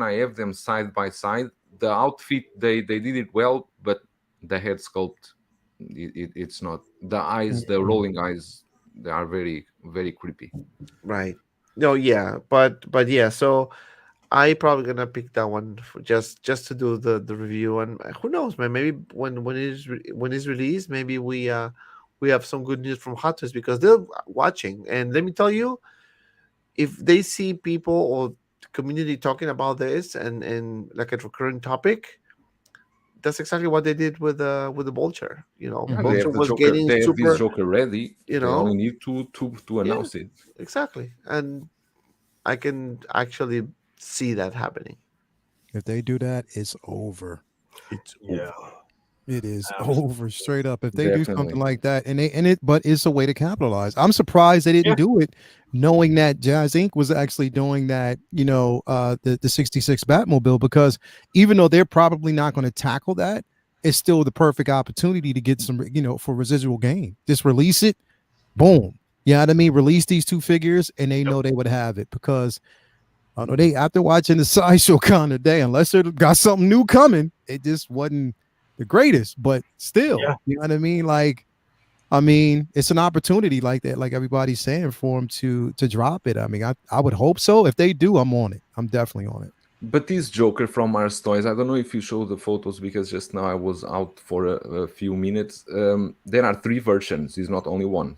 I have them side by side, the outfit they did it well, but the head sculpt, it's not. The eyes, the rolling eyes, they are very, very creepy. Right. No, yeah, but yeah. So I probably gonna pick that one for just to do the review, and who knows, man? Maybe when it's released, maybe we have some good news from Hot Toys because they're watching. And let me tell you, if they see people or community talking about this and like a recurrent topic, that's exactly what they did with the Vulture. Vulture was getting they super. Have this Joker ready. They only need to announce it. Exactly, and I can actually see that happening. If they do that, it's over. It's over. It is over straight up. If they do something like that, but it's a way to capitalize. I'm surprised they didn't do it, knowing that Jazz Inc. was actually doing that. The 66 Batmobile, because even though they're probably not going to tackle that, it's still the perfect opportunity to get some, for residual gain. Just release it, boom. You know what I mean? Release these two figures, and they know they would have it because. I know they after watching the Sideshow con today, unless they got something new coming, it just wasn't the greatest, but still, you know what I mean? Like, it's an opportunity like that, like everybody's saying, for them to drop it. I mean, I would hope so. If they do, I'm on it. I'm definitely on it. But this Joker from Mars Toys, I don't know if you show the photos because just now I was out for a few minutes. There are 3 versions. It's not only one.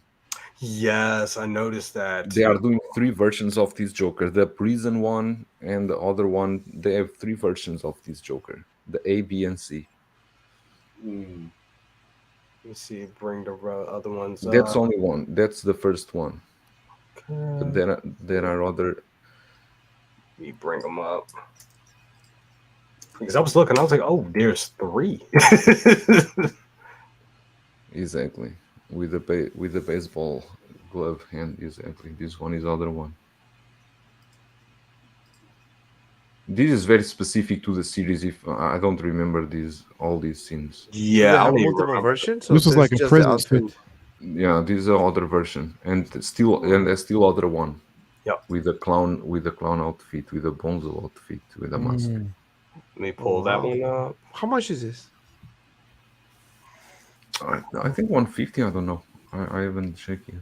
Yes, I noticed that They too. are doing 3 versions of this Joker. The prison one and the other one. They have 3 versions of this Joker. The A, B, and C. Mm. Let me see. Bring the other ones That's up. only one. That's the first one. But Okay. there are other. Let me bring them up. Because I was looking, I was like, oh, there's 3. Exactly. With the baseball glove hand. Exactly. This one is other one. This is very specific to the series. If I don't remember all these scenes. Do Yeah, they I have don't even multiple remember. versions? So This was there's like a just the prison scene. outfit. Yeah, this is another version, and there's still other one. Yep. With the clown outfit, with the Bonzo outfit, with the mask. Mm. Let me Oh, pull that wow. one up. How much is this? I think 150. I don't know. I haven't checked yet.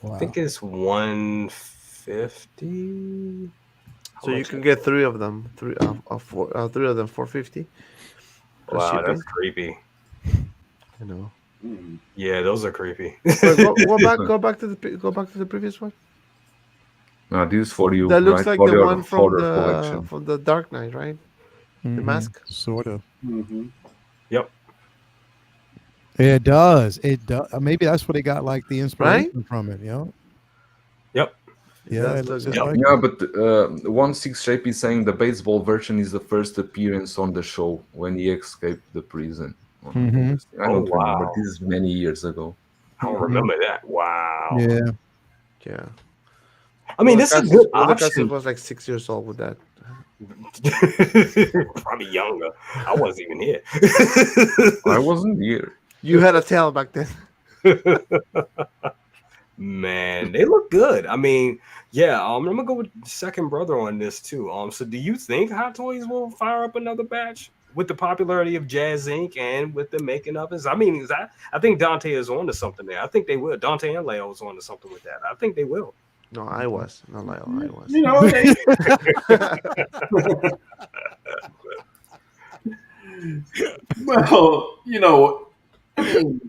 I Wow. think it's 150. So you can get 3 of them. 3 of them 450. Plus Wow, shipping. that's creepy. I know. Mm. Yeah, those are creepy. Wait, go back to the previous one. This is for you, That looks right? like For the your one horror collection. from the Dark Knight, right? The mask. Sort of. Mm-hmm. Yep. It does. It does. Maybe that's where they got like the inspiration Right? from it. You know? Yep. Yeah, That's it looks the just Yep. like Yeah, it. but 16 Shape is saying the baseball version is the first appearance on the show when he escaped the prison. Oh, Mhm. interesting. I Oh, don't remember. wow. This is many years ago. I don't remember that. Wow. Yeah. Yeah. I mean, it's a good Brother Cassis option. was like 6 years old with that. Probably younger. I wasn't even here. I wasn't here. You had a tail back then. Man, they look good. I mean, yeah, I'm gonna go with second brother on this too. So do you think Hot Toys will fire up another batch with the popularity of Jazz Inc. and with the making of it? I mean, I think Dante is on to something there. I think they will. Dante and Leo is on to something with that. I think they will. No, I was. Not Lyle, I was. You know, they, well, you know, I mean,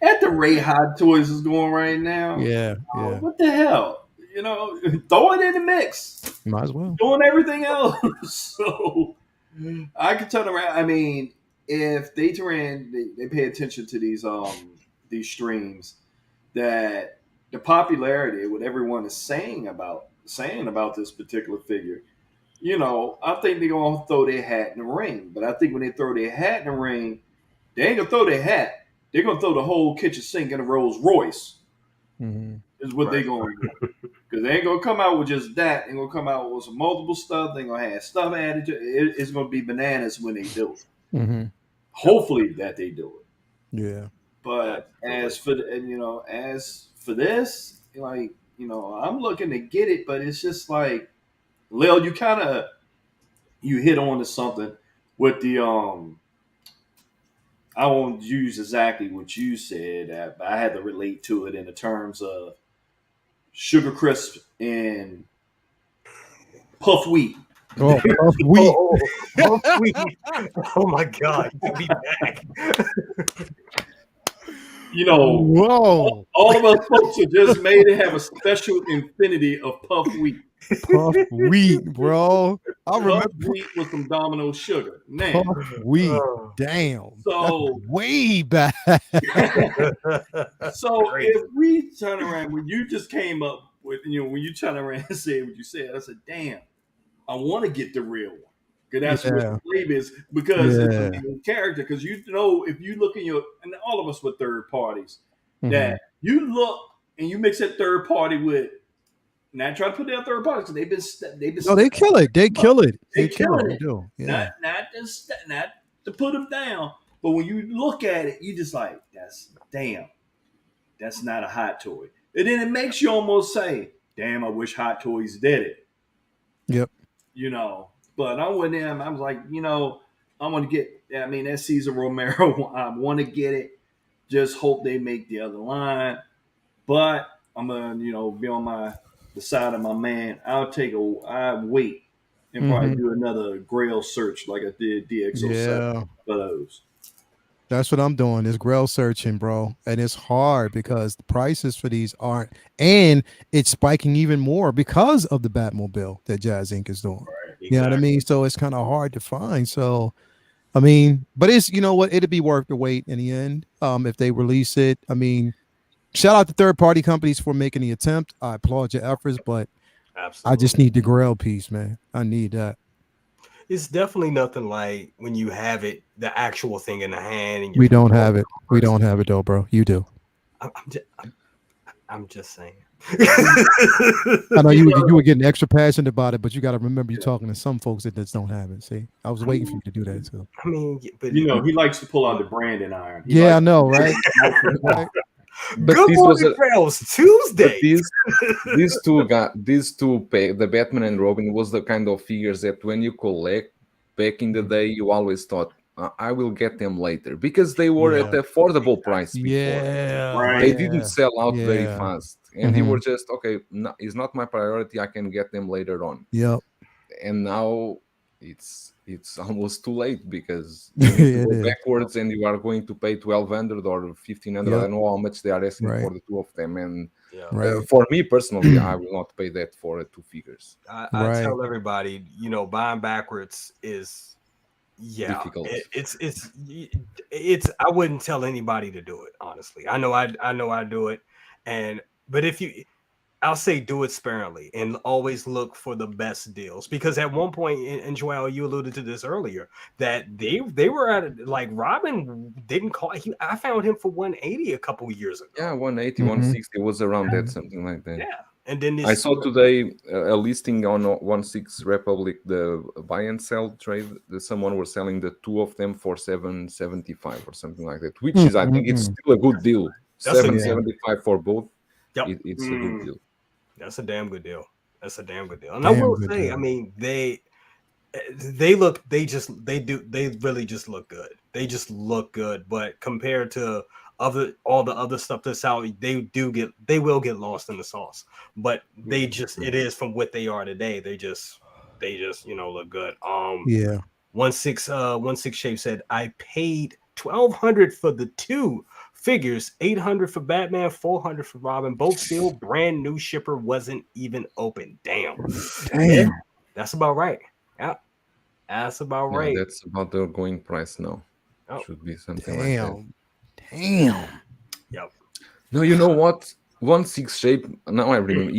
at the rate Hot Toys is going right now, Yeah. Yeah. what the hell? You know, throw it in the mix. Might as well. Doing everything else. So I could turn around. I mean, if they they pay attention to these streams, that the popularity, what everyone is saying about this particular figure, you know, I think they're gonna throw their hat in the ring. But I think when they throw their hat in the ring, they ain't gonna throw their hat. They're gonna throw the whole kitchen sink in a Rolls Royce. Mm-hmm. Is what Right. they're gonna do. Because they ain't gonna come out with just that. They're gonna come out with some multiple stuff. They're gonna have stuff added to it. It's gonna be bananas when they do it. Mm-hmm. Hopefully that they do it. Yeah. But as for this, like, you know, I'm looking to get it, but it's just like, Lil, you hit on to something with the I won't use exactly what you said, but I had to relate to it in the terms of Sugar Crisp and Puff Wheat. Oh, Puff Wheat. Oh my God, you be back. You know, Whoa. all of us folks are just made to have a special infinity of Puff Wheat. Puff Wheat, bro. I remember Puff Wheat with some Domino sugar. Now, Puff Wheat. Oh. Damn. so That's way back. so Crazy. if we turn around, when you just came up with, you know, when you turn around and say what you said, I said, damn, I want to get the real one. Because that's Yeah. what Flav is, because it's a Yeah. main character. Because you know, if you look in and all of us with third parties, Mhm. that you look and you mix that third party with, not try to put down third parties, because they've been No, they kill it. They kill it. They They kill killing it. They it. do. Yeah. Not to put them down, but when you look at it, you just like, that's not a Hot Toy. And then it makes you almost say, damn, I wish Hot Toys did it. Yep. You know, but I'm with them. I was like, you know, I want to get, I mean, that Cesar Romero, I want to get it. Just hope they make the other line. But I'm going to, you know, be on the side of my man. I wait and probably do another Grail search like I did DX07 Yeah. for those. That's what I'm doing is Grail searching, bro. And it's hard because the prices for these aren't, and it's spiking even more because of the Batmobile that Jazz Inc. is doing. Right. You know what I mean? So it's kind of hard to find. So, I mean, but it's, you know what? It'd be worth the wait in the end if they release it. I mean, shout out to third-party companies for making the attempt. I applaud your efforts, but Absolutely. I just need the Grail piece, man. I need that. It's definitely nothing like when you have it, the actual thing in the hand. And We don't have it. We don't have it though, bro. You do. I'm just saying. I know you were getting extra passionate about it, but you got to remember you're talking to some folks that just don't have it. See, I was waiting for you to do that too. I mean, but he likes to pull out the Brandon iron. I know, right? But Good this morning, was Trails Tuesday. These two the Batman and Robin was the kind of figures that when you collect back in the day, you always thought, I will get them later because they were at the affordable price before. Yeah, they didn't sell out very Yeah. fast, and you were just okay. No, it's not my priority. I can get them later on. Yep. And now it's almost too late because you need to go backwards, and you are going to pay 1,200 or 1,500. I don't know how much they are asking for the two of them, and for me personally, I will not pay that for two figures. I tell everybody, buying backwards is difficult. It's I wouldn't tell anybody to do it, honestly. I know I do it, but I'll say do it sparingly and always look for the best deals, because at one point, and Joel, you alluded to this earlier, that they were at, like, Robin didn't call. I found him for 180 a couple years ago. Yeah, 180, 160 was around that, something like that. Yeah. And then I saw today a listing on 16 Republic, the buy and sell trade. Someone was selling the two of them for $775 or something like that, which is, I think, it's still a good deal. $775 for both. Yep. It's a good deal. That's a damn good deal. And I will say, I mean, they really just look good. They just look good, but compared to all the other stuff that's out, they will get lost in the sauce. But it is from what they are today. They just look good. 16 Shape said, I paid $1,200 for the two figures, $800 for Batman, $400 for Robin, both still brand new. Shipper wasn't even open. Damn. That's about right. Yeah, that's about right. That's about the going price now. Should be something like that. Damn. Yep. No, you know what? 16 Shape, now I remember,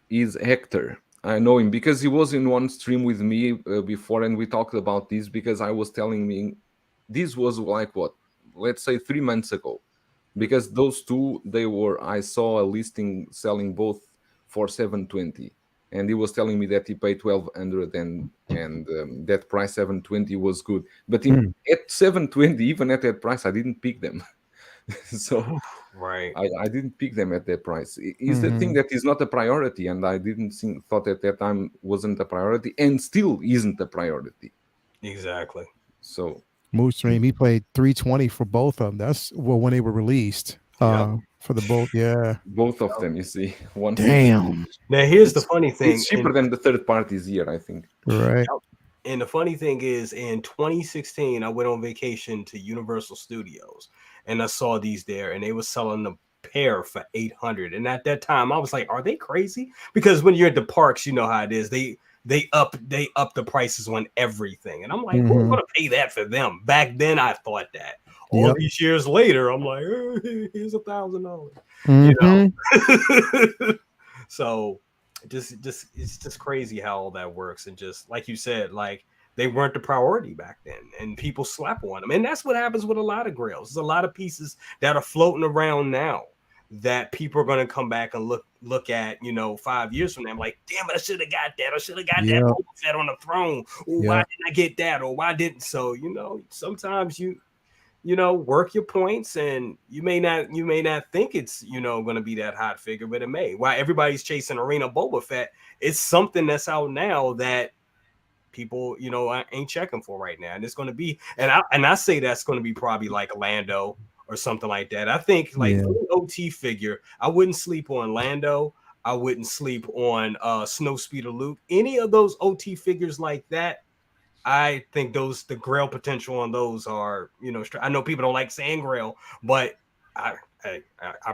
is Hector. I know him because he was in one stream with me before, and we talked about this because I was telling me this was like what? Let's say 3 months ago, because those two, I saw a listing selling both for $720, and he was telling me that he paid $1,200 and that price $720 was good, but at $720, even at that price, I didn't pick them. So I didn't pick them at that price. It's the thing that is not a priority, and I didn't thought at that time wasn't a priority, and still isn't a priority. Exactly. So Moose Stream, he paid $320 for both of them. That's when they were released. For the both, both of them. You see, one. Damn. Now here's the funny thing: it's cheaper than the third parties here, I think. Right. And the funny thing is, in 2016, I went on vacation to Universal Studios, and I saw these there, and they were selling a pair for $800. And at that time, I was like, "Are they crazy?" Because when you're at the parks, you know how it is. They up the prices on everything, and I'm like, who's gonna pay that for them? Back then, I thought that. All these years later, I'm like, here's $1,000. You know. So it's just crazy how all that works, and just like you said, like they weren't the priority back then, and people slap on them, and that's what happens with a lot of grails. There's a lot of pieces that are floating around now that people are going to come back and look at, 5 years from now. I'm like, damn it, I should have got that. I should have got that Boba Fett on the throne. Why didn't I get that? Or why didn't? So, sometimes you work your points, and you may not think it's, going to be that hot figure, but it may. Why everybody's chasing Arena Boba Fett, it's something that's out now that people, ain't checking for right now. And it's going to be, and I say that's going to be probably like Lando or something like that. I think like OT figure, I wouldn't sleep on Lando. I wouldn't sleep on Snowspeeder Luke. Any of those OT figures like that, I think the grail potential on those are, I know people don't like saying grail, but I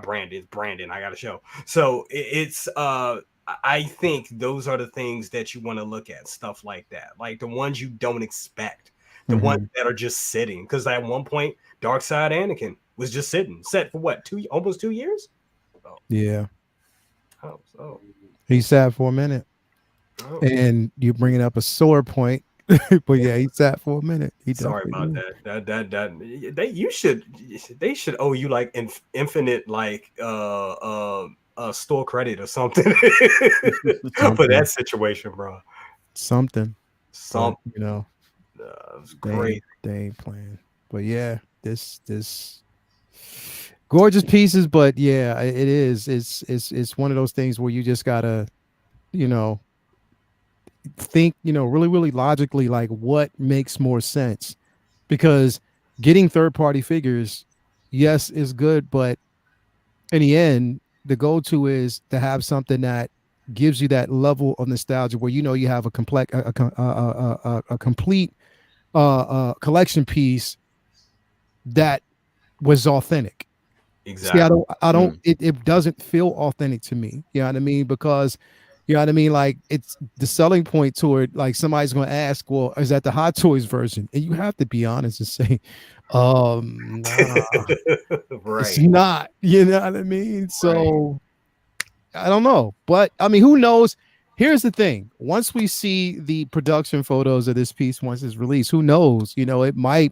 branded Brandon. I got to show. So it's I think those are the things that you want to look at, stuff like that, like the ones you don't expect, the ones that are just sitting. Because at one point, Darkseid Anakin was just set for what, almost 2 years. Oh. Yeah. Oh, so he sat for a minute, and you're bringing up a sore point. But yeah, he sat for a minute. He sorry about did. that. They should owe you like infinite like store credit or something for that situation, bro. Something. But, It's great. They ain't playing. But yeah, this gorgeous pieces. But yeah, it is. It's one of those things where you just gotta, think, really, really logically, like what makes more sense, because getting third-party figures, yes, is good, but in the end, the go-to is to have something that gives you that level of nostalgia where you have a complete collection piece that was authentic. Exactly. See, I don't it doesn't feel authentic to me. You know what I mean? Because like it's the selling point to it. Like somebody's going to ask, well, is that the Hot Toys version? And you have to be honest and say, nah, it's not. You know what I mean? So I don't know, but I mean, who knows? Here's the thing: once we see the production photos of this piece, once it's released, who knows? It might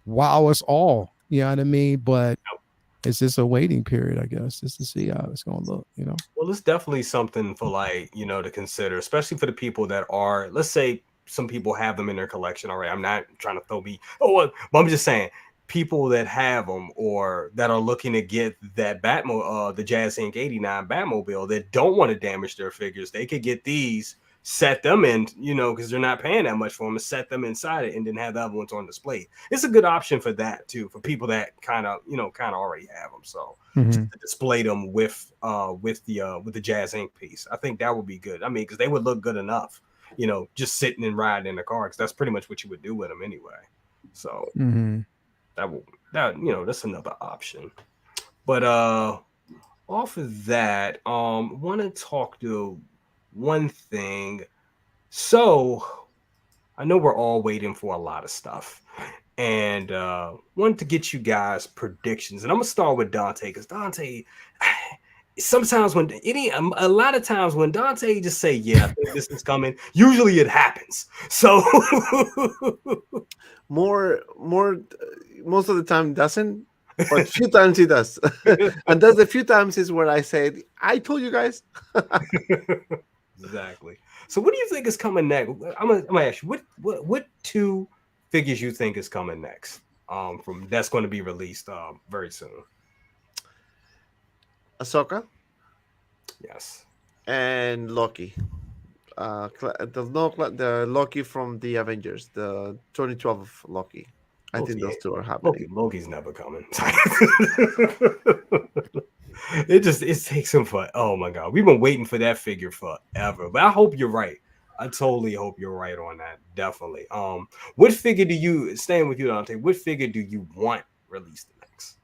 wow us all. You know what I mean? But it's just a waiting period, I guess, just to see how it's going to look, Well, it's definitely something for to consider, especially for the people that are, let's say some people have them in their collection already. I'm not trying to but I'm just saying people that have them or that are looking to get that the Jazz Inc. 89 Batmobile that don't want to damage their figures, they could get these, set them in, because they're not paying that much for them, and set them inside it and then have the other ones on display. It's a good option for that too, for people that kind of already have them. So just to display them with the Jazz Inc. piece, I think that would be good. I mean, because they would look good enough, just sitting and riding in the car, because that's pretty much what you would do with them anyway. So that's another option. But off of that, want to talk to one thing. So I know we're all waiting for a lot of stuff, and wanted to get you guys predictions. And I'm gonna start with Dante, because Dante, sometimes a lot of times when Dante just say, yeah, I think this is coming, usually it happens. So most of the time doesn't, but a few times he does. And that's the few times is where I said, I told you guys. Exactly. So what do you think is coming next? I'm gonna ask you, what two figures you think is coming next, from that's going to be released very soon? Ahsoka. Yes. And Loki. The Loki from the Avengers, the 2012 Loki. I think those two are happening. Loki's never coming. It takes him for, oh my god, we've been waiting for that figure forever. But I hope you're right. I totally hope you're right on that. Definitely. What figure do you, staying with you, Dante? What figure do you want released next?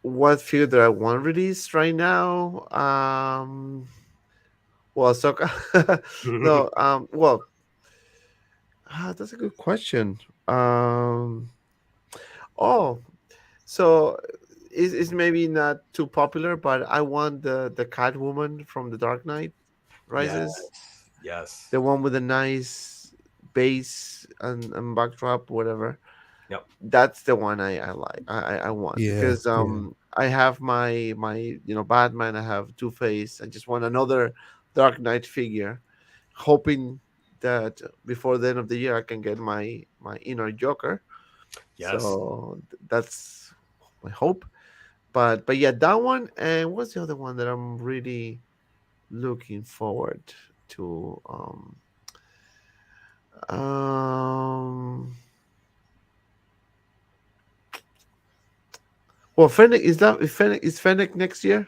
What figure do I want released right now? Well, Ahsoka. No. Well, that's a good question. Oh, so it's maybe not too popular, but I want the Catwoman from the Dark Knight Rises. Yes. The one with a nice base and backdrop, whatever. Yep. That's the one I like. I want, because I have my Batman. I have Two-Face. I just want another Dark Knight figure, hoping that before the end of the year I can get my inner Joker. Yes. So that's my hope. But yeah, that one. And what's the other one that I'm really looking forward to? Well, Fennec is Fennec next year?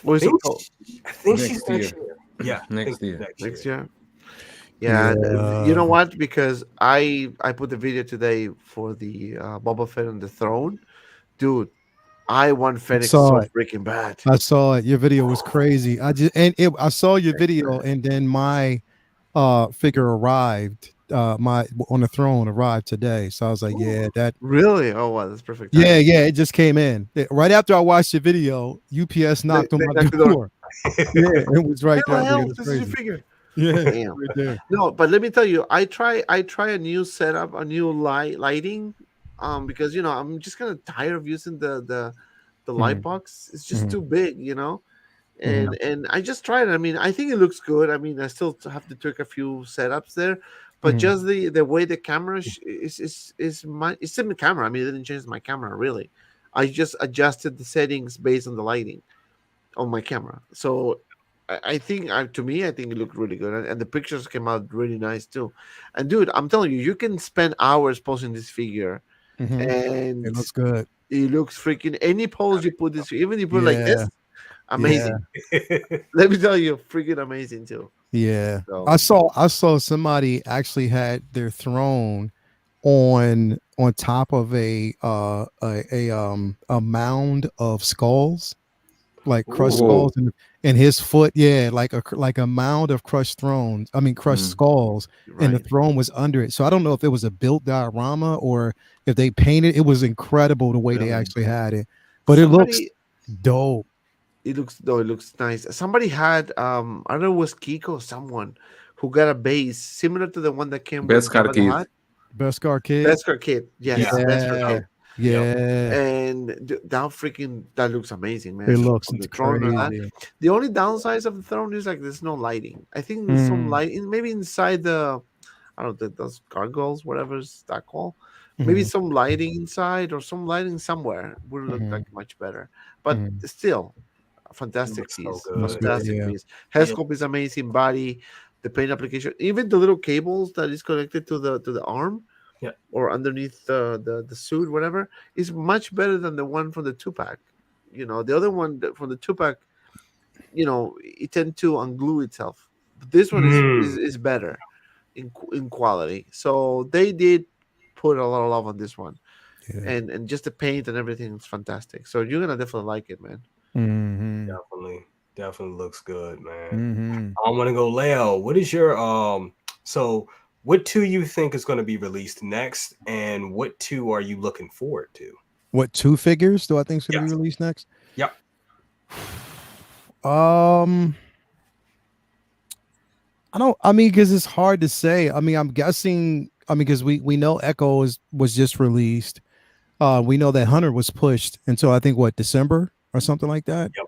What is it think called? I think she's Next next year. year. Yeah, I Next think year. Next year. year. Yeah, and you Yeah. know what? Because I put the video today for the Boba Fett on the throne, dude. I want Fennec Saw so it. freaking bad. I saw it. Your video was crazy. I saw your video, and then my figure arrived. My on the throne arrived today. So I was like, yeah, that Really? Oh wow, that's perfect yeah, timing. yeah, it just came in. Right after I watched your video, UPS knocked on They my knocked the door. door. Yeah, it was right there. I was like, Hell, it's this is your crazy. figure. Yeah, Damn. right there. No, but let me tell you, I try a new setup, a new lighting, because I'm just kind of tired of using the light Mhm, box. It's just mhm, too big, mhm, and I just tried it. I mean, I think it looks good. I mean, I still have to tweak a few setups there, but mhm, just the way the camera is it's same camera. I mean, it didn't change my camera really. I just adjusted the settings based on the lighting on my camera. So I think, to me, I think it looked really good, and the pictures came out really nice too. And dude, I'm telling you, you can spend hours posing this figure, mhm. It and looks good. it looks freaking any pose you put this, even you put it like Yeah, this, yeah, amazing. Let me tell you, freaking amazing too. yeah. So I saw somebody actually had their throne on top of a mound of skulls, like crushed Ooh, skulls, Whoa. and his foot, yeah, like a mound of crushed Mm. skulls, and the right. throne was under it. So I don't know if it was a built diorama or if they painted. It was incredible the way they Really, actually had it, but it looks somebody. dope. It looks nice. Somebody had, I don't know, it was Kiko or someone who got a base similar to the one that came with Best car Jabba the kid. Hutt. Beskar kid, Beskar Kid, yes, yeah. Beskar yeah, Kid. Yep. yeah, And that looks amazing, it man. looks On the throne and that. crazy. The only downside of the throne is like there's no lighting. I think there's some Mm, lighting, maybe inside I don't know, those gargoyles, whatever's that called. Maybe mhm, some lighting inside or some lighting somewhere would look mhm, like much better. But mhm. still, a It fantastic looks so piece. Looks good. good, Fantastic yeah. piece. Yeah. Headscope is amazing. Body, the paint application, even the little cables that is connected to the arm Yeah. or underneath the suit, whatever, is much better than the one from the two pack. The other one from the two pack, it tend to unglue itself. But this one is is, Mm. is better in quality. So they did put a lot of love on this one, Yeah. and just the paint and everything is fantastic. So you're gonna definitely like it, man. Mm-hmm. Definitely looks good, man. Mm-hmm. I want to go, Leo. What is your so what two you think is going to be released next, and what two are you looking forward to? What two figures do I think is going to be Yes. released next? Yep. Um, I don't. I mean, because it's hard to say. I mean, I'm guessing. I mean, because we know Echo was just released. We know that Hunter was pushed until I think what December or something like that. Yep.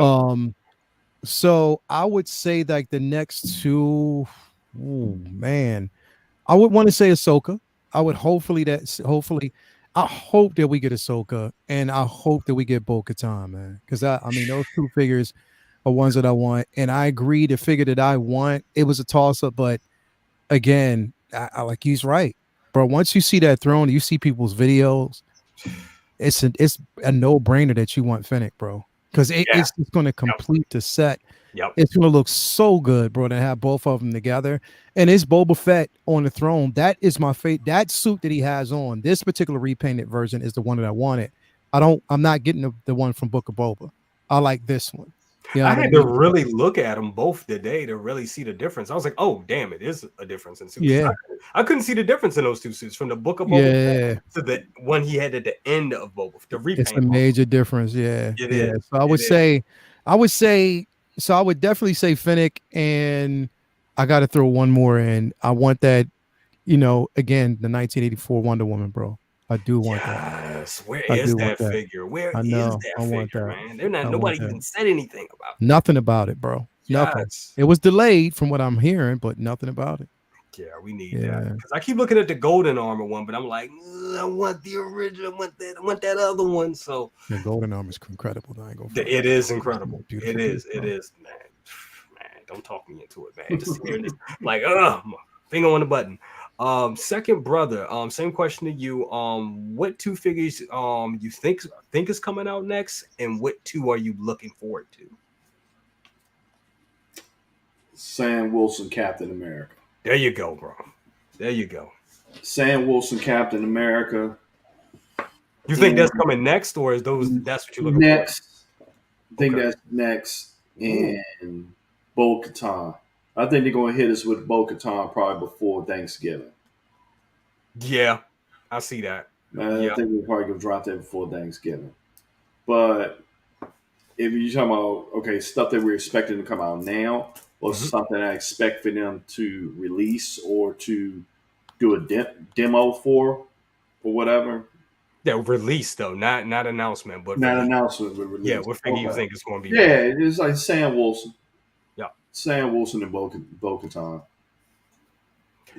Yep. So I would say like the next two. Oh man, I would want to say Ahsoka. I would hopefully I hope that we get Ahsoka, and I hope that we get Bo-Katan, man. Because I mean those two figures are ones that I want, and I agree the figure that I want. It was a toss up, but again, I like he's right, bro. Once you see that throne, you see people's videos. It's a no brainer that you want Fennec, bro, because Yeah. it's just going to Yep. complete the set. Yep. It's gonna look so good, bro, to have both of them together. And it's Boba Fett on the throne. That is my favorite. That suit that he has on, this particular repainted version, is the one that I wanted. I'm not getting the one from Book of Boba. I like this one. You know I what I had to mean? really look at them both today to really see the difference. I was like, "Oh, damn! It is a difference in suits." Yeah. I couldn't see the difference in those two suits from the Book of Boba Fett Yeah. to the one he had at the end of Boba, the It's a repaint. major difference. Yeah. It Yeah. is. So I would say, so I would definitely say Fennec, and I got to throw one more in. I want that, again, the 1984 Wonder Woman, bro. I do want that. Yes. Where I is do want that that. figure? Where I is know. that I want figure, that. man? They're not. I want Nobody that. even said anything about it. Nothing about it, bro. Nothing. Yes. It was delayed from what I'm hearing, but nothing about it. Yeah, we need that Yeah. because I keep looking at the golden armor one, but I'm like, I want the original. I want that other one. So The golden armor is incredible. I ain't gonna front. it is incredible. Beautiful It piece, is. It bro. is, man. Man, don't talk me into it, man. Just hearing this, like, my finger on the button. Second brother. Same question to you. What two figures you think is coming out next, and what two are you looking forward to? Sam Wilson, Captain America. There you go, bro. There you go. Sam Wilson, Captain America. You think that's coming next, or is that's what you're looking next? I think Okay. that's next. And Bo-Katan. I think they're going to hit us with Bo-Katan probably before Thanksgiving. for? Yeah, I see that. I think we're probably going to drop that before Thanksgiving. But if you're talking about, stuff that we're expecting to come out now, or something I expect for them to release or to do a demo for, or whatever. Yeah, release though, not announcement, but not release. announcement, but release. Yeah, what figure you think it's going to be? Yeah, it's like Sam Wilson. Yeah, Sam Wilson and Bo-Katan.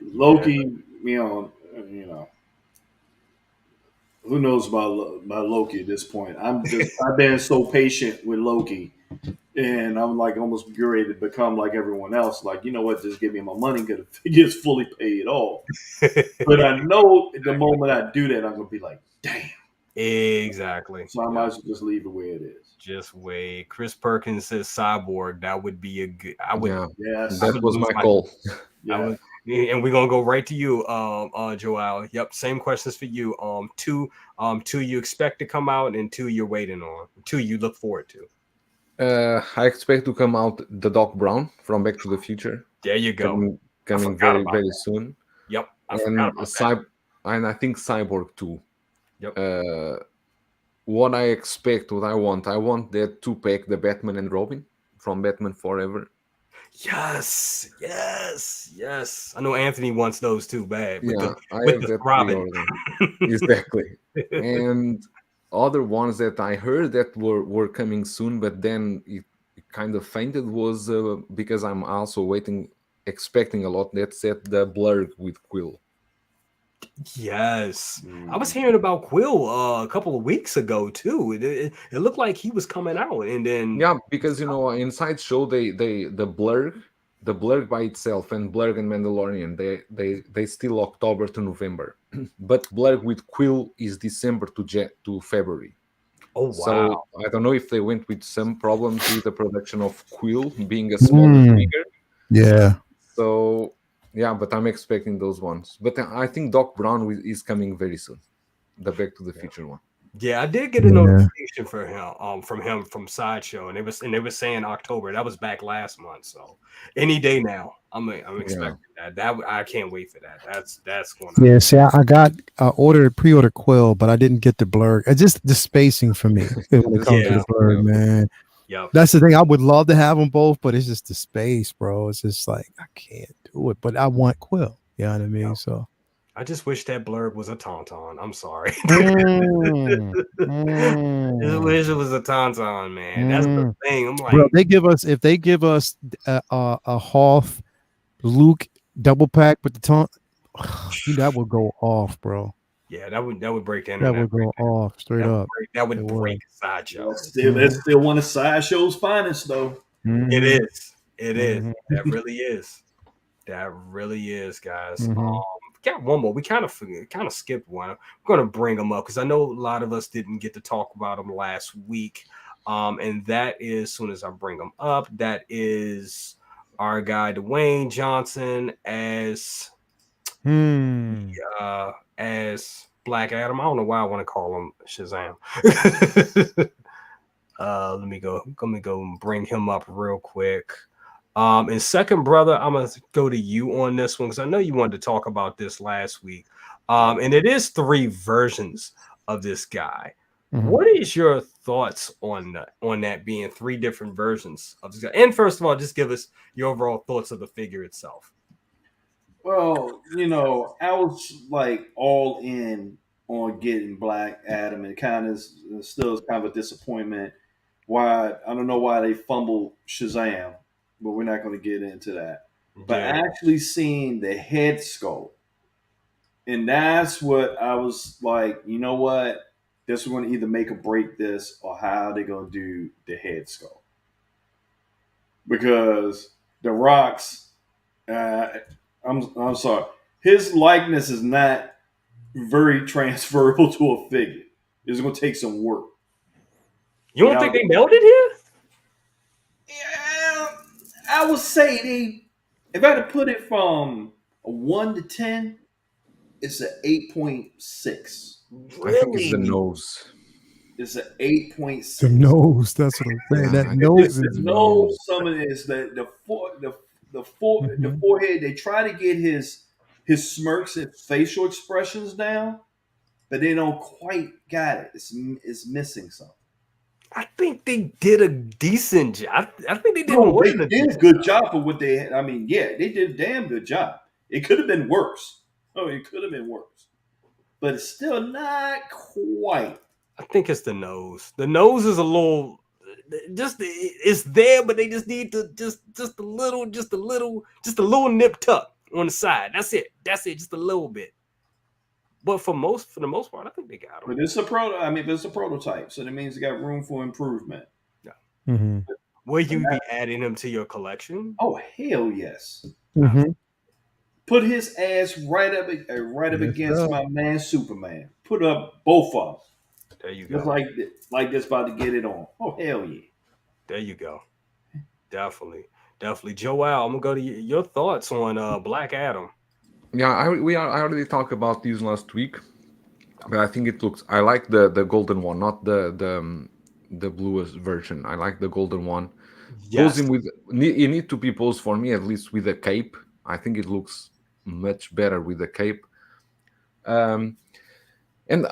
Loki, you know, who knows about Loki at this point? I've been so patient with Loki, and I'm like almost ready to become like everyone else. Like, you know what? Just give me my money because it gets fully paid off. But I know the moment I do that, I'm gonna be like, damn. Exactly. So I might as well just leave it where it is. Just wait. Chris Perkins says Cyborg. That would be a good. I would. Yeah, yes, that was my call. Yeah. And we're gonna go right to you, Joel. Yep, same questions for you. Two you expect to come out, and two you're waiting on. Two you look forward to. I expect to come out the Doc Brown from Back to the Future. There you go. Coming very very soon. Yep, I forgot about that. And I think Cyborg too. Yep. What I expect, what I want that 2-pack, the Batman and Robin from Batman Forever. Yes. I know Anthony wants those too bad. I with have the that Robin. Exactly. And other ones that I heard that were coming soon, but then it kind of fainted was because I'm also expecting a lot. That's the Blurg with Quill. Yes, I was hearing about Quill a couple of weeks ago too. It looked like he was coming out, and then because in Sideshow the Blurg by itself and Blurg and Mandalorian they still October to November, but Blurg with Quill is December to February. Oh wow! So I don't know if they went with some problems with the production of Quill being a smaller figure. Yeah. So. Yeah, but I'm expecting those ones. But I think Doc Brown is coming very soon. The Back to the Future one. Yeah, I did get a notification for him from Sideshow, and they were saying October. That was back last month, so any day now. I'm expecting that. That I can't wait for that. That's going to. Yeah, see, I got pre-order Quill, but I didn't get the Blurg. It's just the spacing for me when it comes to the Blurg, man. Yep. That's the thing. I would love to have them both, but it's just the space, bro. It's just like I can't do it. But I want Quill. You know what I mean? Yep. So I just wish that Blurg was a Tauntaun. I'm sorry. I just wish it was a Tauntaun, man. That's the thing. I'm like, bro, if they give us a Hoth Luke double pack with the taunt, that would go off, bro. Yeah, that would break the internet. That would go off straight up. That would break Sideshow. That's still one of Sideshow's finest, though. It is. It is. That really is. That really is, guys. Got one more. We kind of skipped one. I'm gonna bring them up because I know a lot of us didn't get to talk about them last week. And that is, as soon as I bring them up, that is our guy Dwayne Johnson as Black Adam. I don't know why I want to call him Shazam. Let me go and bring him up real quick. And second, brother, I'm gonna go to you on this one because I know you wanted to talk about this last week. And it is 3 versions of this guy. What is your thoughts on that being 3 different versions of this guy? And first of all, just give us your overall thoughts of the figure itself. Well, I was like all in on getting Black Adam, and kind of still is kind of a disappointment. I don't know why they fumbled Shazam, but we're not going to get into that. But actually seeing the head sculpt, and that's what I was like, you know what? This is going to either make or break this, or how they're going to do the head sculpt. Because The Rock's, I'm sorry, his likeness is not very transferable to a figure. It's going to take some work. You don't think they nailed it here? Yeah, I I would say if I had to put it from a 1 to 10, it's an 8.6. I think it's the Really? nose. It's an eight point The six. nose. That's what I'm saying. Yeah, That I think nose it's The the is. nose, nose. some of it is the Mhm. forehead. They try to get his smirks and facial expressions down, but they don't quite got it. It's missing something. I think they did a decent job. I think they did No, more they than a did a decent good job. job for what they had. I mean, yeah, they did a damn good job. It could have been worse. Oh, it could have been worse, but it's still not quite. I think it's the nose. The nose is a little, just it's there, but they just need to just a little nip tuck on the side. That's it. That's it. Just a little bit. But for the most part, I think they got them. But it's a pro. I mean, but it's a prototype, so that means it got room for improvement. Yeah. Mm-hmm. Will And you that, be adding them to your collection? oh hell yes! Mm-hmm. Put his ass right up Yes, against sir. my man Superman. Put up both of There you them, just go. like this about to get it on. Oh hell yeah! There you go. Definitely. Definitely. Joel, I'm gonna go to your thoughts on Black Adam. Yeah, I already talked about these last week, but I think it looks. I like the golden one, not the bluest version. I like the golden one. Pose Yes. him with. It need to be posed for me at least with a cape. I think it looks much better with a cape. Um, and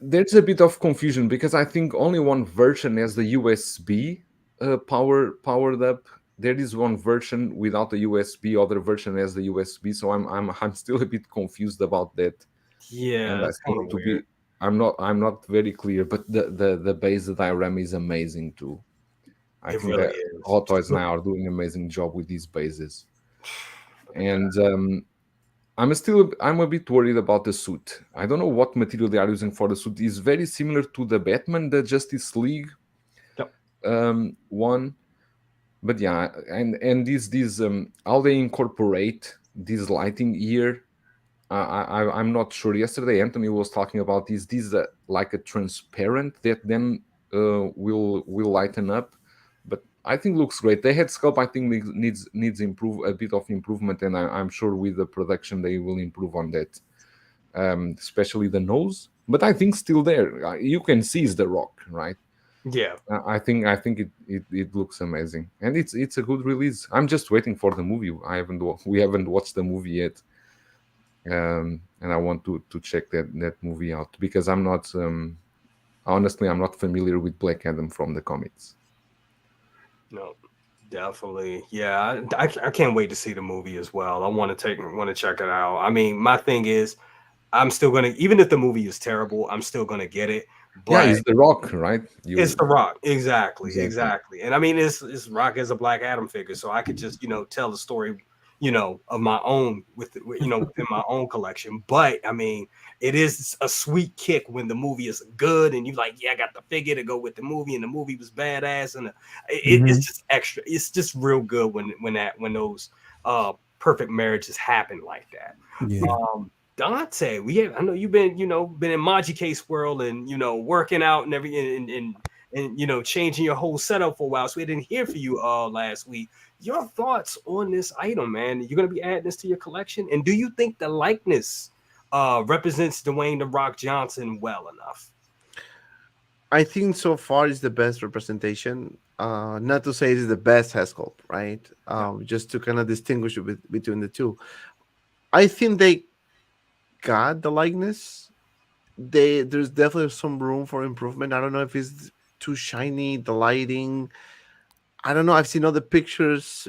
there's a bit of confusion because I think only one version has the USB powered up. There is one version without the USB, other version has the USB. So I'm still a bit confused about that, and Yeah, I it's kind think of to weird. be I'm not very clear. But the base diorama is amazing too. I It think really that is. Hot Toys now are doing an amazing job with these bases, For the guy. and I'm a bit worried about the suit. I don't know what material they are using for the suit. It's very similar to the Batman, the Justice League Yep. one, but yeah, and these how they incorporate this lighting here. I'm not sure. Yesterday, Anthony was talking about these like a transparent that then will lighten up. But I think looks great. The head sculpt I think needs improve a bit of improvement, and I'm sure with the production they will improve on that, especially the nose. But I think still there. You can see it's the Rock, right? Yeah. I think it looks amazing, and it's a good release. I'm just waiting for the movie. We haven't watched the movie yet, and I want to check that movie out because I'm not honestly I'm not familiar with Black Adam from the comics. No. Definitely. Yeah. I can't wait to see the movie as well. I want to check it out. I mean, my thing is I'm still gonna, even if the movie is terrible, I'm still gonna get it. Yeah, But it's the Rock, right? it's You The Rock, exactly, exactly. exactly. And I mean, it's Rock as a Black Adam figure, so I could just tell the story, of my own within my own collection. But I mean, it is a sweet kick when the movie is good and you like, yeah, I got the figure to go with the movie, and the movie was badass, and Mm-hmm. it's just extra. It's just real good when those perfect marriages happen like that. Yeah. Dante, I know you've been in Maji Case world and working out and everything and changing your whole setup for a while. So we didn't hear from you last week. Your thoughts on this item, man? You're gonna be adding this to your collection, and do you think the likeness represents Dwayne the Rock Johnson well enough? I think so far is the best representation. Not to say it's the best head sculpt, right? Yeah. Just to kind of distinguish it between the two. I think they got the likeness. There's definitely some room for improvement. I don't know if it's too shiny, the lighting. I don't know. I've seen other pictures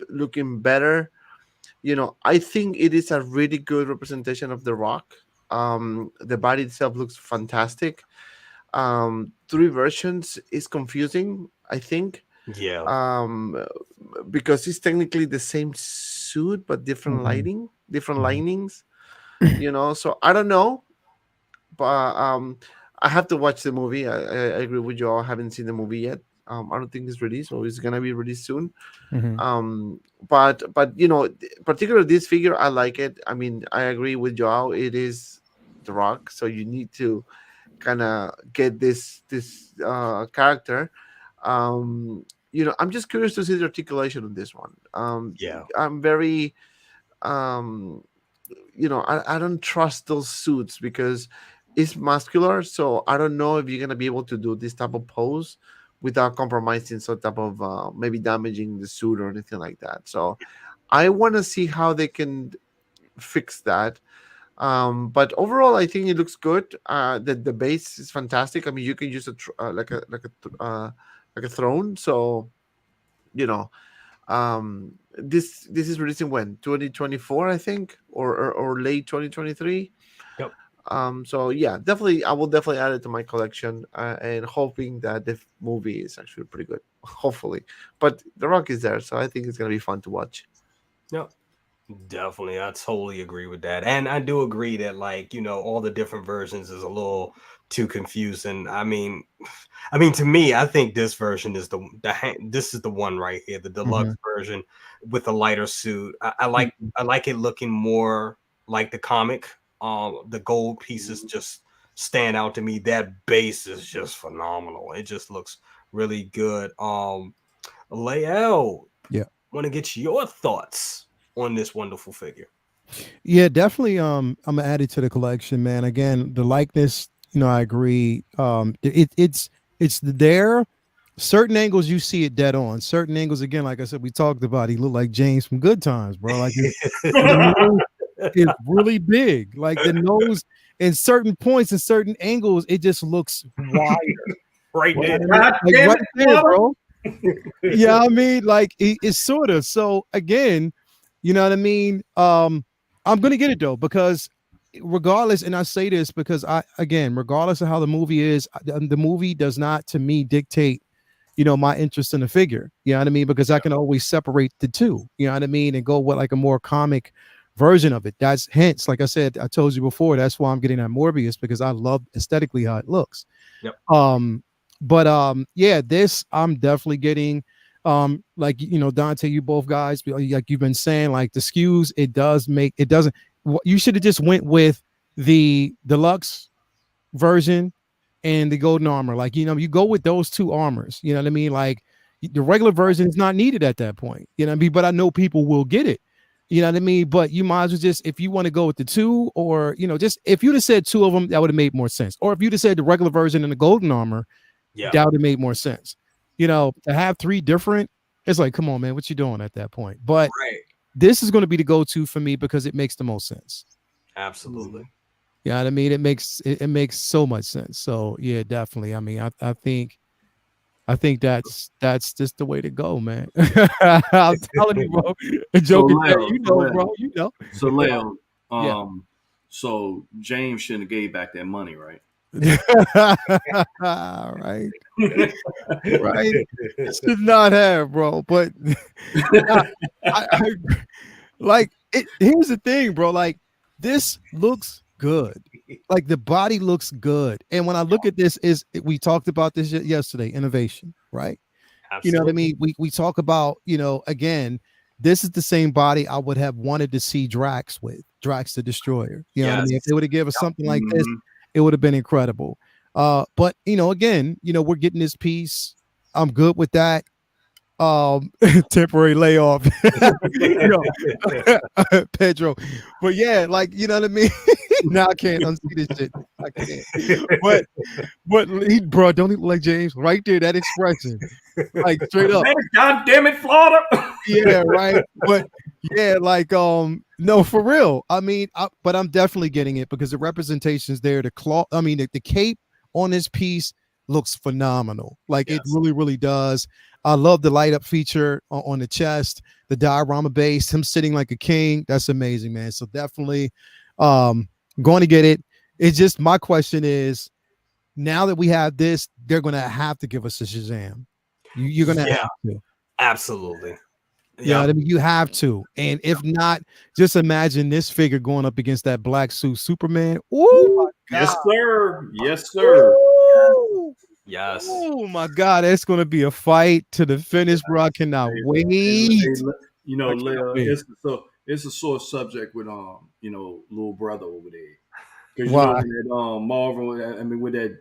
looking better. I think it is a really good representation of the Rock. The body itself looks fantastic. Three versions is confusing, I think, Yeah. um, because it's technically the same suit but different Mm-hmm. lighting, different Mm-hmm. linings. So I don't know, but I have to watch the movie. I agree with you all. I haven't seen the movie yet. I don't think it's released, or it's gonna be released soon. Mm-hmm. But particularly this figure, I like it. I mean, I agree with Joao. It is the Rock, so you need to kind of get this character. Um, I'm just curious to see the articulation on this one. Yeah. I'm very, um, I don't trust those suits because it's muscular. So I don't know if you're gonna be able to do this type of pose without compromising some type of maybe damaging the suit or anything like that. So I want to see how they can fix that. But overall, I think it looks good. The base is fantastic. I mean, you can use a like a throne. So you know, this is releasing when 2024, I think, or late 2023. Yep. So yeah, definitely, I will definitely add it to my collection, and hoping that the movie is actually pretty good. Hopefully, but The Rock is there, so I think it's gonna be fun to watch. Yep. Definitely, I totally agree with that, and I do agree that, like, all the different versions is a little too confusing. I mean, to me, I think this version is this is the one right here, the deluxe version with the lighter suit. I like it looking more like the comic. The gold pieces just stand out to me. That base is just phenomenal. It just looks really good. Lael, Yeah. want to get your thoughts on this wonderful figure. Yeah, definitely. I'm gonna add it to the collection, man. Again, the likeness, I agree. It's there. Certain angles you see it dead on. Certain angles, again, like I said, we talked about. He looked like James from Good Times, bro. Like the nose is really big. Like the nose in certain points, in certain angles, it just looks wider. Right there. God Like damn right it, there, brother. bro. Yeah, I mean, like it's sort of. So again, you know what I mean? I'm gonna get it though, because regardless, and I say this because regardless of how the movie is, the movie does not to me dictate, my interest in the figure. You know what I mean? Because I can always separate the two, you know what I mean, and go with like a more comic version of it. That's hence, like I said, I told you before, that's why I'm getting that Morbius, because I love aesthetically how it looks. Yep. But yeah, this I'm definitely getting. Like Dante, you both guys, like you've been saying, like the SKUs, it doesn't. You should have just went with the deluxe version and the golden armor. Like you go with those two armors. You know what I mean? Like the regular version is not needed at that point. You know what I mean? But I know people will get it. You know what I mean? But you might as well just, if you want to go with the two, or just if you'd have said two of them, that would have made more sense. Or if you'd have said the regular version and the golden armor, that would have made more sense. To have three different, it's like, come on, man, what you doing at that point? But this is going to be the go-to for me because it makes the most sense. Absolutely. Yeah, you know what I mean, it makes so much sense. So yeah, definitely. I mean, I think that's just the way to go, man. I'm telling you, bro. Joking, bro. So Leo, so James shouldn't have gave back that money, right? Right. Right. Should not have, bro. But like here's the thing, bro. Like this looks good. Like the body looks good. And when I look at this, we talked about this yesterday, innovation, right? Absolutely. You know what I mean? We talk about, again, this is the same body I would have wanted to see Drax the Destroyer. You know what I mean? If they would have given us something like this, it would have been incredible. But again, we're getting this piece. I'm good with that. Temporary layoff. Pedro. But yeah, like, you know what I mean? Now I can't unsee this shit. I can't. But bro, don't he look like James? Right there, that expression. Like straight up. God damn it, Florida. Yeah, right. But yeah, like no, for real. I mean, but I'm definitely getting it because the representation's there. The cape on this piece looks phenomenal. Like it really, really does. I love the light up feature on the chest, the diorama base, him sitting like a king. That's amazing, man. So definitely going to get it. It's just, my question is, now that we have this, they're going to have to give us a Shazam. You're going to have to. Absolutely. Yeah, I mean, you have to. And if not, just imagine this figure going up against that black suit Superman. Oh, yes, sir. Yes, sir. Ooh. Yes. Oh my God, it's going to be a fight to the finish, bro. I cannot wait. Leo, it's a sore subject with little brother over there. Because when that Marvel, with that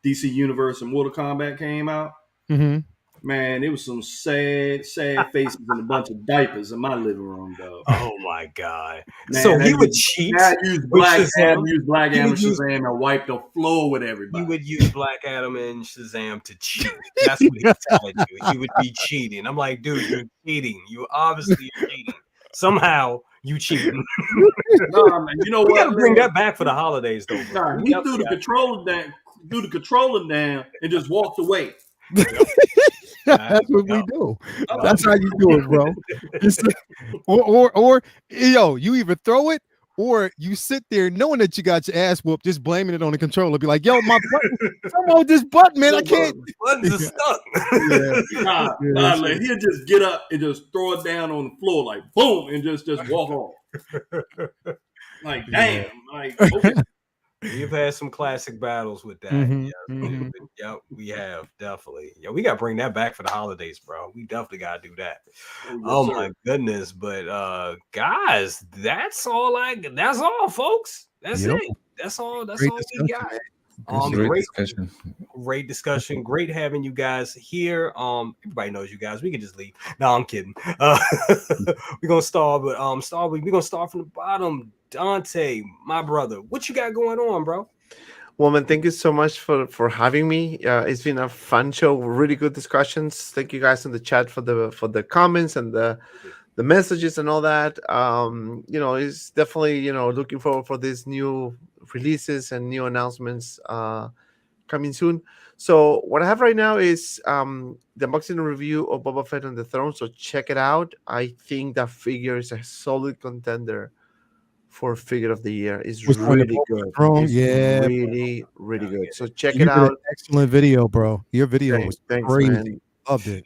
DC Universe and Mortal Kombat came out, Man, it was some sad faces and a bunch of diapers in my living room, though. Oh my god! So Man, he would cheat I used with Black Adam, Shazam. He and would use Shazam, and wipe the floor with he everybody. would use Black Adam and Shazam to cheat. That's what he's telling you. He would be cheating. I'm like, dude, you're cheating. You obviously are cheating. Somehow you cheating. No, man, you know We what? gotta bring that back for the holidays, though. Bro. Nah, he threw the controller down, and just walked away. That's what we do. That's how you do it, bro. Or yo, you either throw it or you sit there knowing that you got your ass whooped, just blaming it on the controller. Be like, yo, my button, come on, this button, man, I can't. Buttons are stuck. Nah, man, he'll just get up and just throw it down on the floor, like boom, and just walk off. Like, damn, like okay. We've had some classic battles with that. Yeah, we have definitely. Yeah, we gotta bring that back for the holidays, bro. We definitely gotta do that. Oh my goodness. But guys, that's all, folks. That's it. That's all we got. Great discussion. Great having you guys here. Everybody knows you guys. We can just leave. No, I'm kidding. We're gonna start, but we're gonna start from the bottom. Dante, my brother, what you got going on, bro? Well, man, thank you so much for having me. It's been a fun show, really good discussions. Thank you guys in the chat for the comments and the messages and all that. It's definitely looking forward for these new releases and new announcements coming soon. So what I have right now is the unboxing review of Boba Fett on the Throne. So check it out. I think that figure is a solid contender for figure of the year. Is really good. Yeah, really good. So check it out. Excellent video, bro. Your video was crazy. Man. Loved it.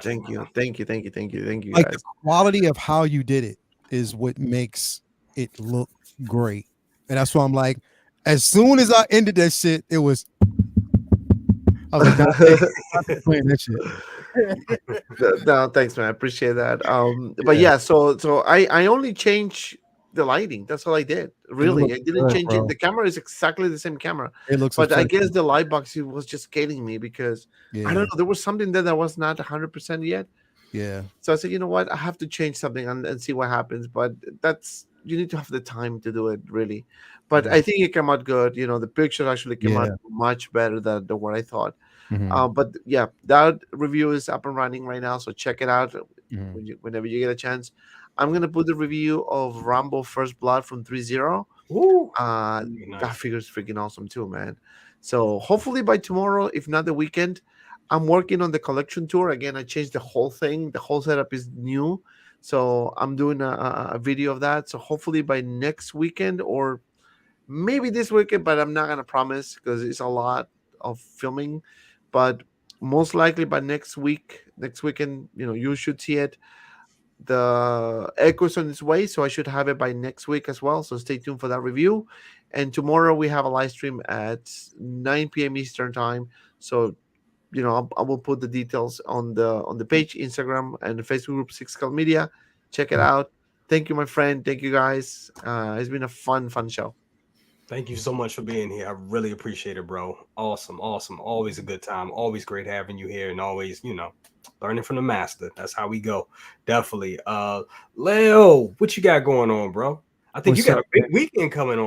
Thank you. Like guys. the quality of how you did it is what makes it look great. And that's why I'm like, as soon as I ended that shit, it was. I was like, playing that shit. No, thanks, man. I appreciate that. But yeah, so I only changed the lighting. That's all I did. Really, I didn't change it. The camera is exactly the same camera. It looks, but I guess the light box was just killing me because I don't know. There was something there that was not 100% yet. Yeah. So I said, you know what? I have to change something and see what happens. But you need to have the time to do it, really. But I think it came out good. The picture actually came out much better than what I thought. But yeah, that review is up and running right now. So check it out whenever you get a chance. I'm going to put the review of Rambo First Blood from 3-0. That figure is freaking awesome too, man. So hopefully by tomorrow, if not the weekend, I'm working on the collection tour. Again, I changed the whole thing. The whole setup is new. So I'm doing a video of that. So hopefully by next weekend or maybe this weekend, but I'm not going to promise because it's a lot of filming. But most likely by next weekend, you should see it. The Echo's on its way, so I should have it by next week as well. So stay tuned for that review. And tomorrow we have a live stream at 9 p.m. Eastern time. So, I will put the details on the page, Instagram, and the Facebook group EZCompany Media. Check it out. Thank you, my friend. Thank you, guys. It's been a fun show. Thank you so much for being here. I really appreciate it, bro. Awesome. Always a good time. Always great having you here, and always, learning from the master. That's how we go. Definitely. Leo, what you got going on, bro? I think you got a big weekend coming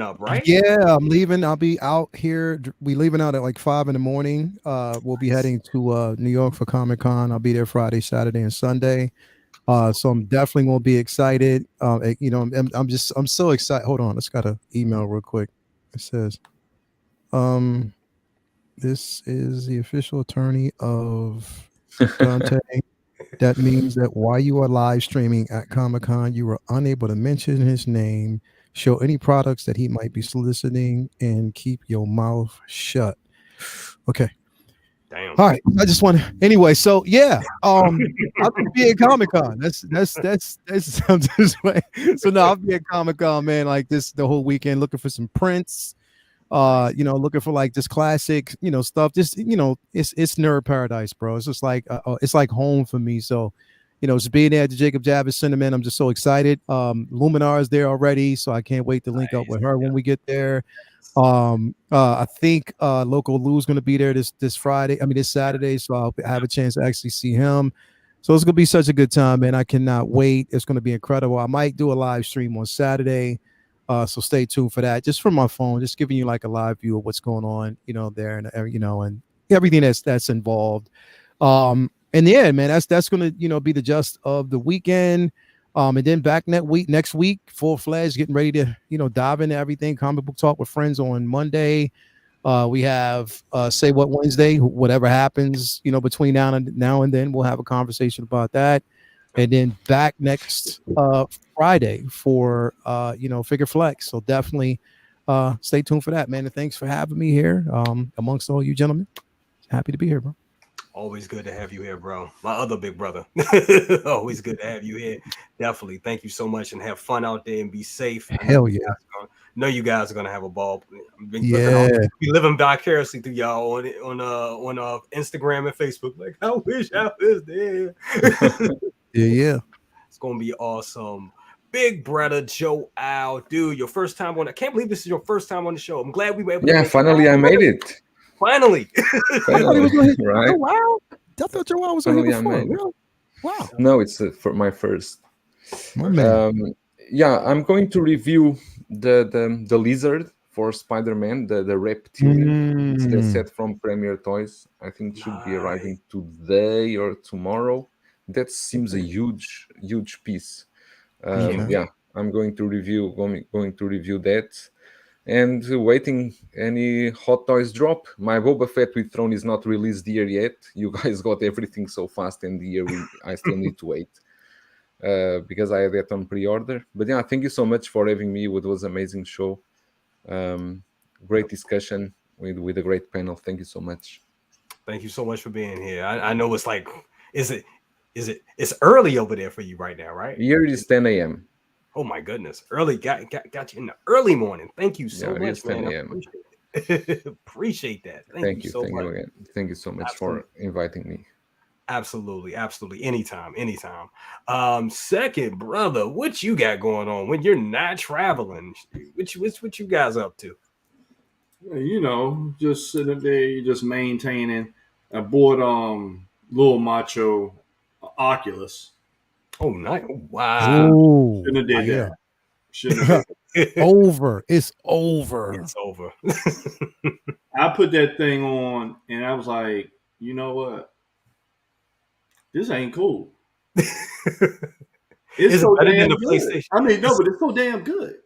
up, right? Yeah, I'm leaving. I'll be out here. We leaving out at like 5 in the morning. We'll be heading to New York for Comic-Con. I'll be there Friday, Saturday, and Sunday. So I'm definitely gonna be excited. I'm so excited. Hold on, let's got an email real quick. It says, this is the official attorney of Dante. That means that while you are live streaming at Comic-Con, you were unable to mention his name, show any products that he might be soliciting, and keep your mouth shut. Okay. Damn. All right. I just want to anyway. So yeah, I'll be at Comic-Con. That's sounds this way. So no, I'll be at Comic-Con, man. Like the whole weekend, looking for some prints. Looking for like this classic, stuff. Just it's nerd paradise, bro. It's just like it's like home for me. So, just being there at the Jacob Javits Center, man, I'm just so excited. Luminar is there already, so I can't wait to link up with her when we get there. I think Loco Lu is going to be there this Saturday, so I'll have a chance to actually see him. So it's going to be such a good time, man. I cannot wait. It's going to be incredible. I might do a live stream on Saturday, so stay tuned for that. Just from my phone, just giving you like a live view of what's going on, there, and and everything that's involved. And yeah, man, that's going to be the gist of the weekend. And then back next week, full-fledged, getting ready to dive into everything. Comic book talk with friends on Monday. We have Say What Wednesday. Whatever happens, between now and then, we'll have a conversation about that. And then back next Friday for Figure Flex. So definitely stay tuned for that, man. And thanks for having me here amongst all you gentlemen. Happy to be here, bro. Always good to have you here, bro. My other big brother. Always good to have you here. Definitely. Thank you so much, and have fun out there and be safe. Hell yeah. Know you guys are gonna have a ball. Yeah. Be living vicariously through y'all on Instagram and Facebook. Like, I wish I was there. Yeah. It's gonna be awesome. Big brother Joe Al, dude, your first time on. I can't believe this is your first time on the show. I'm glad we were able to. Yeah, finally I made it. Finally. Right? Oh, wow. I thought Joe Al was on here before. Really? Wow. No, it's for my first. My man. Yeah, I'm going to review the lizard for Spider-Man, the reptilian. It's the set from Premier Toys. I think it should be arriving today or tomorrow. That seems a huge piece. Yeah, I'm going to review that. And waiting any Hot Toys drop. My Boba Fett with Throne is not released here yet. You guys got everything so fast, and here I still need to wait because I had that on pre-order. But yeah, thank you so much for having me. It was an amazing show. Great discussion with a great panel. Thank you so much. Thank you so much for being here. I know it's like, it's early over there for you right now, right? Here it is 10 a.m. Oh my goodness. Early got you in the early morning. Thank you so much, man. Appreciate that. Thank you so much. Again. Thank you so much for inviting me. Absolutely. Anytime. Second brother, what you got going on when you're not traveling? What you guys up to? Just sitting there, just maintaining. I bought Little Macho Oculus. Oh, nice. Wow. Shouldn't have did that. Shouldn't have did that. Over. It's over. It's over. I put that thing on and I was like, you know what? This ain't cool. It's so better damn than the good. PlayStation? I mean, no, but it's so damn good.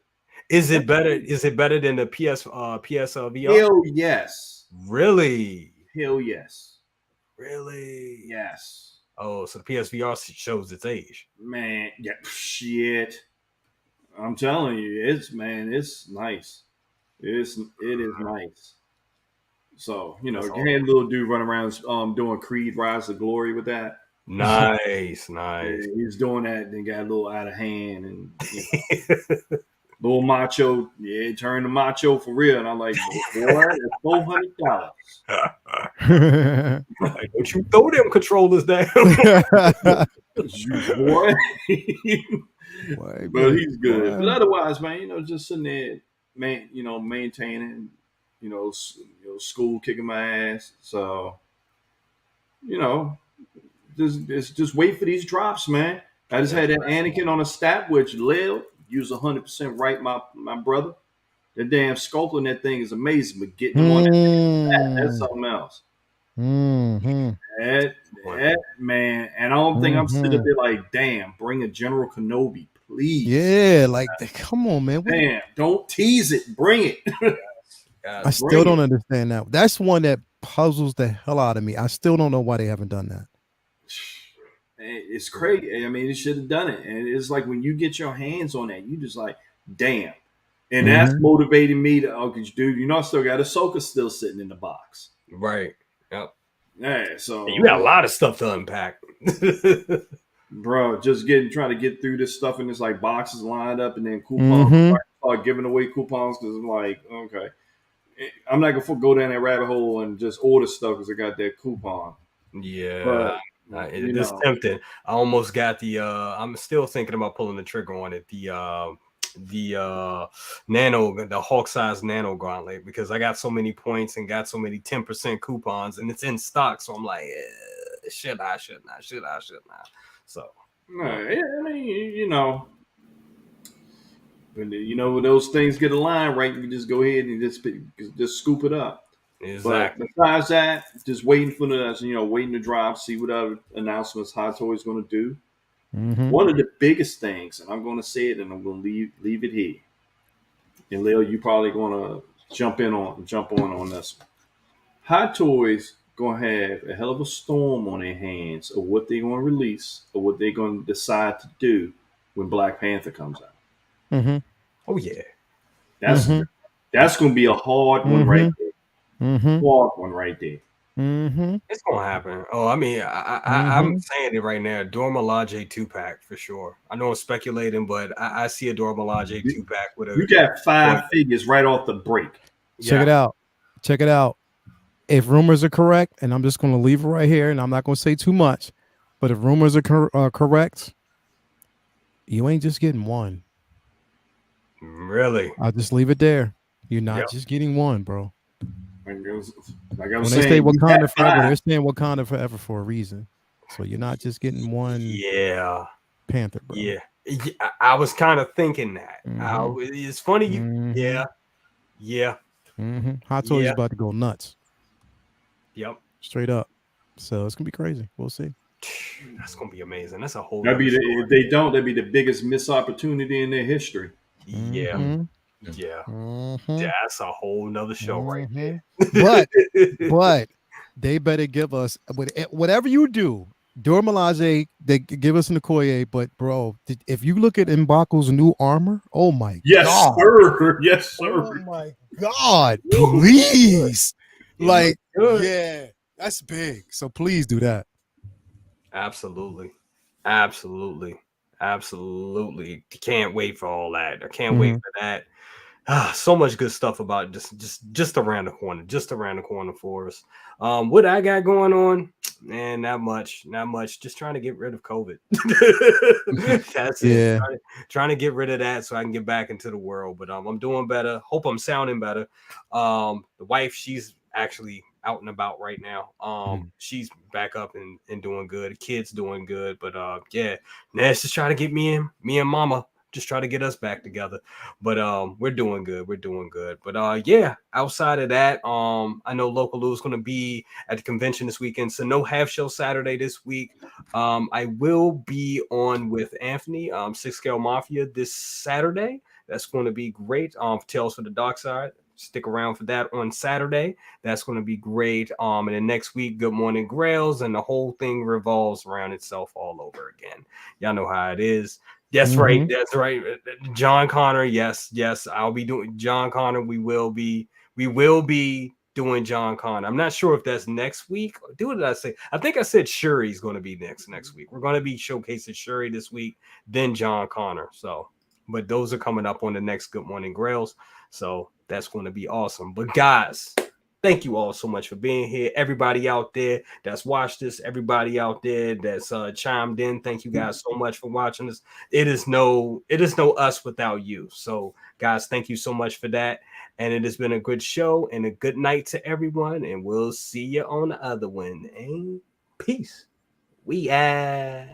Is it better? Is it better than the PS VR? Hell yes. Really? Hell yes. Really? Yes. Oh, so the PSVR shows its age. Man, yeah, shit. I'm telling you, it's nice. It is nice. So, you had a little dude running around doing Creed Rise to Glory with that. Nice. Yeah, he's doing that, then got a little out of hand, and little macho, turned to macho for real. And I'm like, boy, that's $400. Like, don't you throw them controllers down. Boy. But he's good. But otherwise, man, just sitting there, man, maintaining, school kicking my ass. So, just wait for these drops, man. I just had that Anakin on a stat, which Lil use 100% right, my brother. The damn sculpting that thing is amazing, but getting them on that's something else. Mm-hmm. That man, and I don't think I'm sitting there like, damn, bring a General Kenobi, please. Yeah, like, come on, man. Damn, don't tease it, bring it. I still don't understand that. That's one that puzzles the hell out of me. I still don't know why they haven't done that. It's crazy. I mean, it should have done it. And it's like when you get your hands on that, you just like, damn. And that's motivating me to, dude, I still got Ahsoka still sitting in the box. Right. Yep. Yeah, so you got a lot of stuff to unpack. Bro, just trying to get through this stuff, and it's like boxes lined up, and then coupons start giving away coupons because I'm like, okay, I'm not gonna go down that rabbit hole and just order stuff because I got that coupon. Yeah. But You This know, tempting. I almost got the. I'm still thinking about pulling the trigger on it. The nano, the Hulk size nano gauntlet, because I got so many points and got so many 10% coupons, and it's in stock. So I'm like, should I? So, I mean, you know, when those things get aligned right, you just go ahead and just scoop it up. But exactly. besides that, just waiting for waiting to drop, see what other announcements Hot Toys going to do. Mm-hmm. One of the biggest things, and I'm going to say it, and I'm going to leave it here. And Leo, you probably going to jump on this one. Hot Toys going to have a hell of a storm on their hands of what they're going to release or what they're going to decide to do when Black Panther comes out. Mm-hmm. Oh yeah. That's Mm-hmm. that's going to be a hard one right there. Mm-hmm. Hard one right there. Mm-hmm. It's gonna happen. Oh, I mean, I'm Mm-hmm. saying it right now. Dora Milaje 2-pack for sure. I know I'm speculating, but I see a Dora Milaje 2-pack with You a. got Well, 5 figures right off the break. Check it yeah, out. Check it out. If rumors are correct, and I'm just going to leave it right here, and I'm not going to say too much, but if rumors are correct, you ain't just getting one. really. I'll just leave it there. You're Yeah, not just getting one, bro. Like I was When they say saying, you got Wakanda forever, 5. they're saying Wakanda forever for a reason. So you're not just getting one yeah, Panther, bro. yeah. I was kind of thinking that. Mhm. It's funny. Mhm. Yeah. Hot Toys is Yeah. about to go nuts, Yep. straight up. So it's gonna be crazy. We'll see. That's gonna be amazing. That's a whole That'd nother be show. if they don't, that'd be the biggest missed opportunity in their history. Yeah. Mhm. Yeah. Mhm. That's a whole nother show right Mhm. there. But they better give us whatever you do. Dora Milaje, they give us an Okoye, but bro, if you look at M'Baku's new armor, oh my Yes, god. sir. Yes, sir. Oh my god, please. It looks Like, good. yeah, that's big. So please do that. Absolutely. Absolutely. Absolutely. Can't wait for all that. I can't wait Mhm. for that. So much good stuff about just around the corner, just around the corner for us. What I got going on, man, not much. Just trying to get rid of COVID. That's it. Yeah. Trying to get rid of that so I can get back into the world. But I'm doing better. Hope I'm sounding better. The wife, she's actually out and about right now. She's back up and doing good. The kids doing good. But yeah, let's just try to get me and mama. Just try to get us back together. But we're doing good. But yeah, outside of that, I know Loco Lu is going to be at the convention this weekend, so no half show Saturday this week. I will be on with Anthony, Scale Mafia this Saturday. That's going to be great. Tales for the Dark Side. Stick around for that on Saturday. That's going to be great. And then next week, Good Morning Grails, and the whole thing revolves around itself all over again. Y'all know how it is. That's right. That's right. John Connor. Yes. I'll be doing John Connor. We will be doing John Connor. I'm not sure if that's next week. What did I say? I think I said Shuri's going to be next week. We're going to be showcasing Shuri this week, then John Connor. So, but those are coming up on the next Good Morning Grails. So that's going to be awesome. But guys, thank you all so much for being here. Everybody out there that's watched this, everybody out there that's chimed in, thank you guys so much for watching this. It is no us without you. So guys, thank you so much for that. And it has been a good show and a good night to everyone. And we'll see you on the other one. And peace. We out.